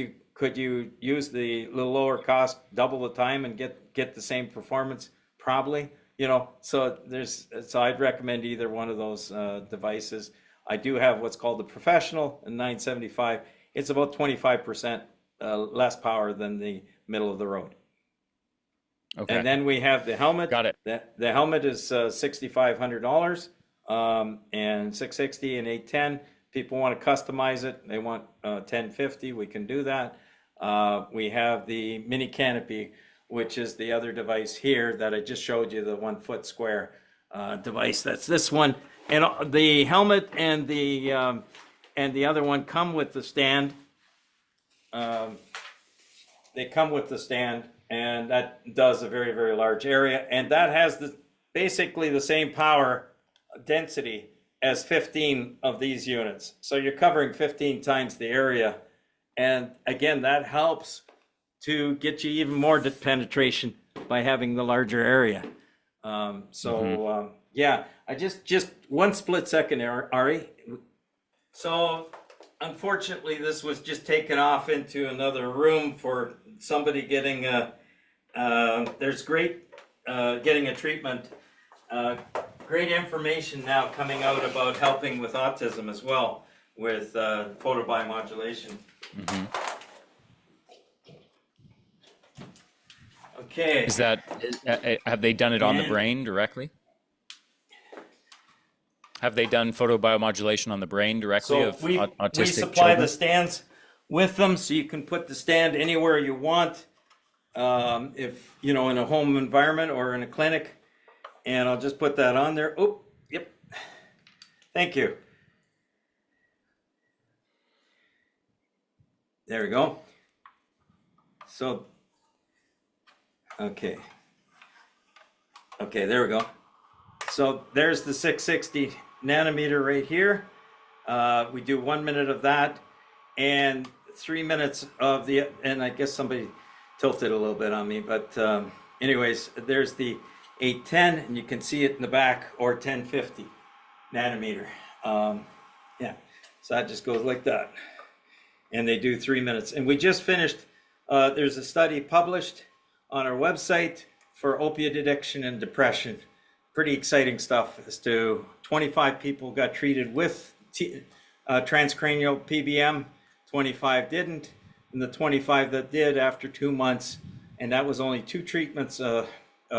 you use the little lower cost, double the time, and get the same performance? Probably. so I'd recommend either one of those devices. I do have what's called the professional in 975. It's about 25% less power than the middle of the road. Okay. And then we have the helmet. Got it. The helmet is $6,500 and 660 and 810. People want to customize it. They want 1050. We can do that. We have the mini canopy, which is the other device here that I just showed you, the 1 foot square device. That's this one. And the helmet and the other one come with the stand. They come with the stand, and that does a very, very large area. And that has basically the same power density as 15 of these units. So you're covering 15 times the area. And again, that helps to get you even more penetration by having the larger area. Yeah, I just 1 split second, Ari. So unfortunately, this was just taken off into another room for somebody getting getting a treatment. Great information now coming out about helping with autism as well with photobiomodulation. Okay. Is that, have they done it on the brain directly? Have they done photobiomodulation on the brain directly So of we autistic supply children? the stands with them, so you can put the stand anywhere you want, if in a home environment or in a clinic. And I'll just put that on there. Oh, yep. Thank you. There we go. So, okay, there we go. So there's the 660 nanometer right here. We do 1 minute of that and 3 minutes of and I guess somebody tilted a little bit on me, but anyways, there's the 810, and you can see it in the back, or 1050 nanometer. Yeah, so that just goes like that. And they do 3 minutes. And we just finished, there's a study published on our website for opiate addiction and depression. Pretty exciting stuff as to 25 people got treated with transcranial PBM, 25 didn't, and the 25 that did after 2 months, and that was only 2 treatments a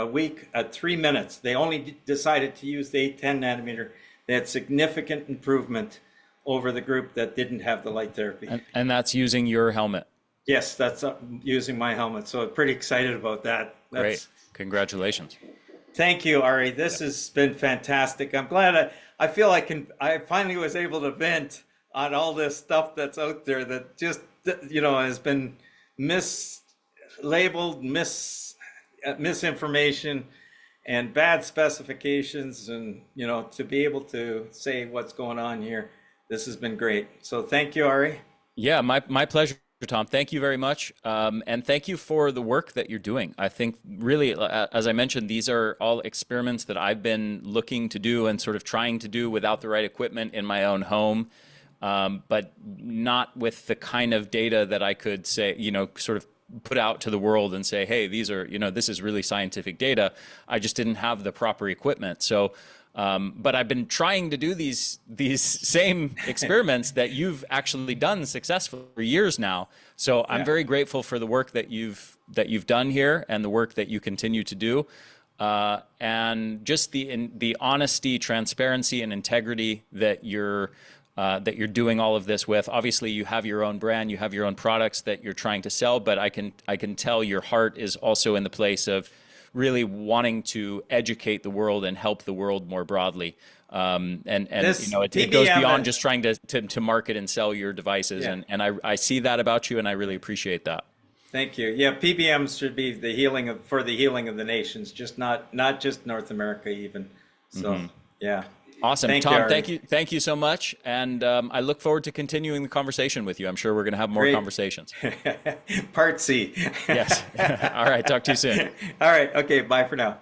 week at 3 minutes. They only decided to use the 810 nanometer. They had significant improvement over the group that didn't have the light therapy. And that's using your helmet. Yes, that's using my helmet. So I'm pretty excited about that. Great. Congratulations. Thank you, Ari. This has been fantastic. I'm glad I feel I finally was able to vent on all this stuff that's out there that just, has been mislabeled, misinformation and bad specifications, and, to be able to say what's going on here. This has been great. So thank you, Ari. Yeah, my pleasure, Tom. Thank you very much. And thank you for the work that you're doing. I think really, as I mentioned, these are all experiments that I've been looking to do and sort of trying to do without the right equipment in my own home, but not with the kind of data that I could say, sort of put out to the world and say, hey, these are, this is really scientific data. I just didn't have the proper equipment. So, but I've been trying to do these same experiments that you've actually done successfully for years now. So I'm very grateful for the work that you've done here and the work that you continue to do, and just the honesty, transparency, and integrity that you're doing all of this with. Obviously, you have your own brand, you have your own products that you're trying to sell, but I can tell your heart is also in the place of really wanting to educate the world and help the world more broadly. It goes beyond just trying to market and sell your devices. And I see that about you, and I really appreciate that. Thank you. Yeah, PBMs should be for the healing of the nations, just not just North America even. So yeah. Awesome. Tom, thank you so much. And I look forward to continuing the conversation with you. I'm sure we're going to have more conversations. Part C. Yes. All right. Talk to you soon. All right. Okay. Bye for now.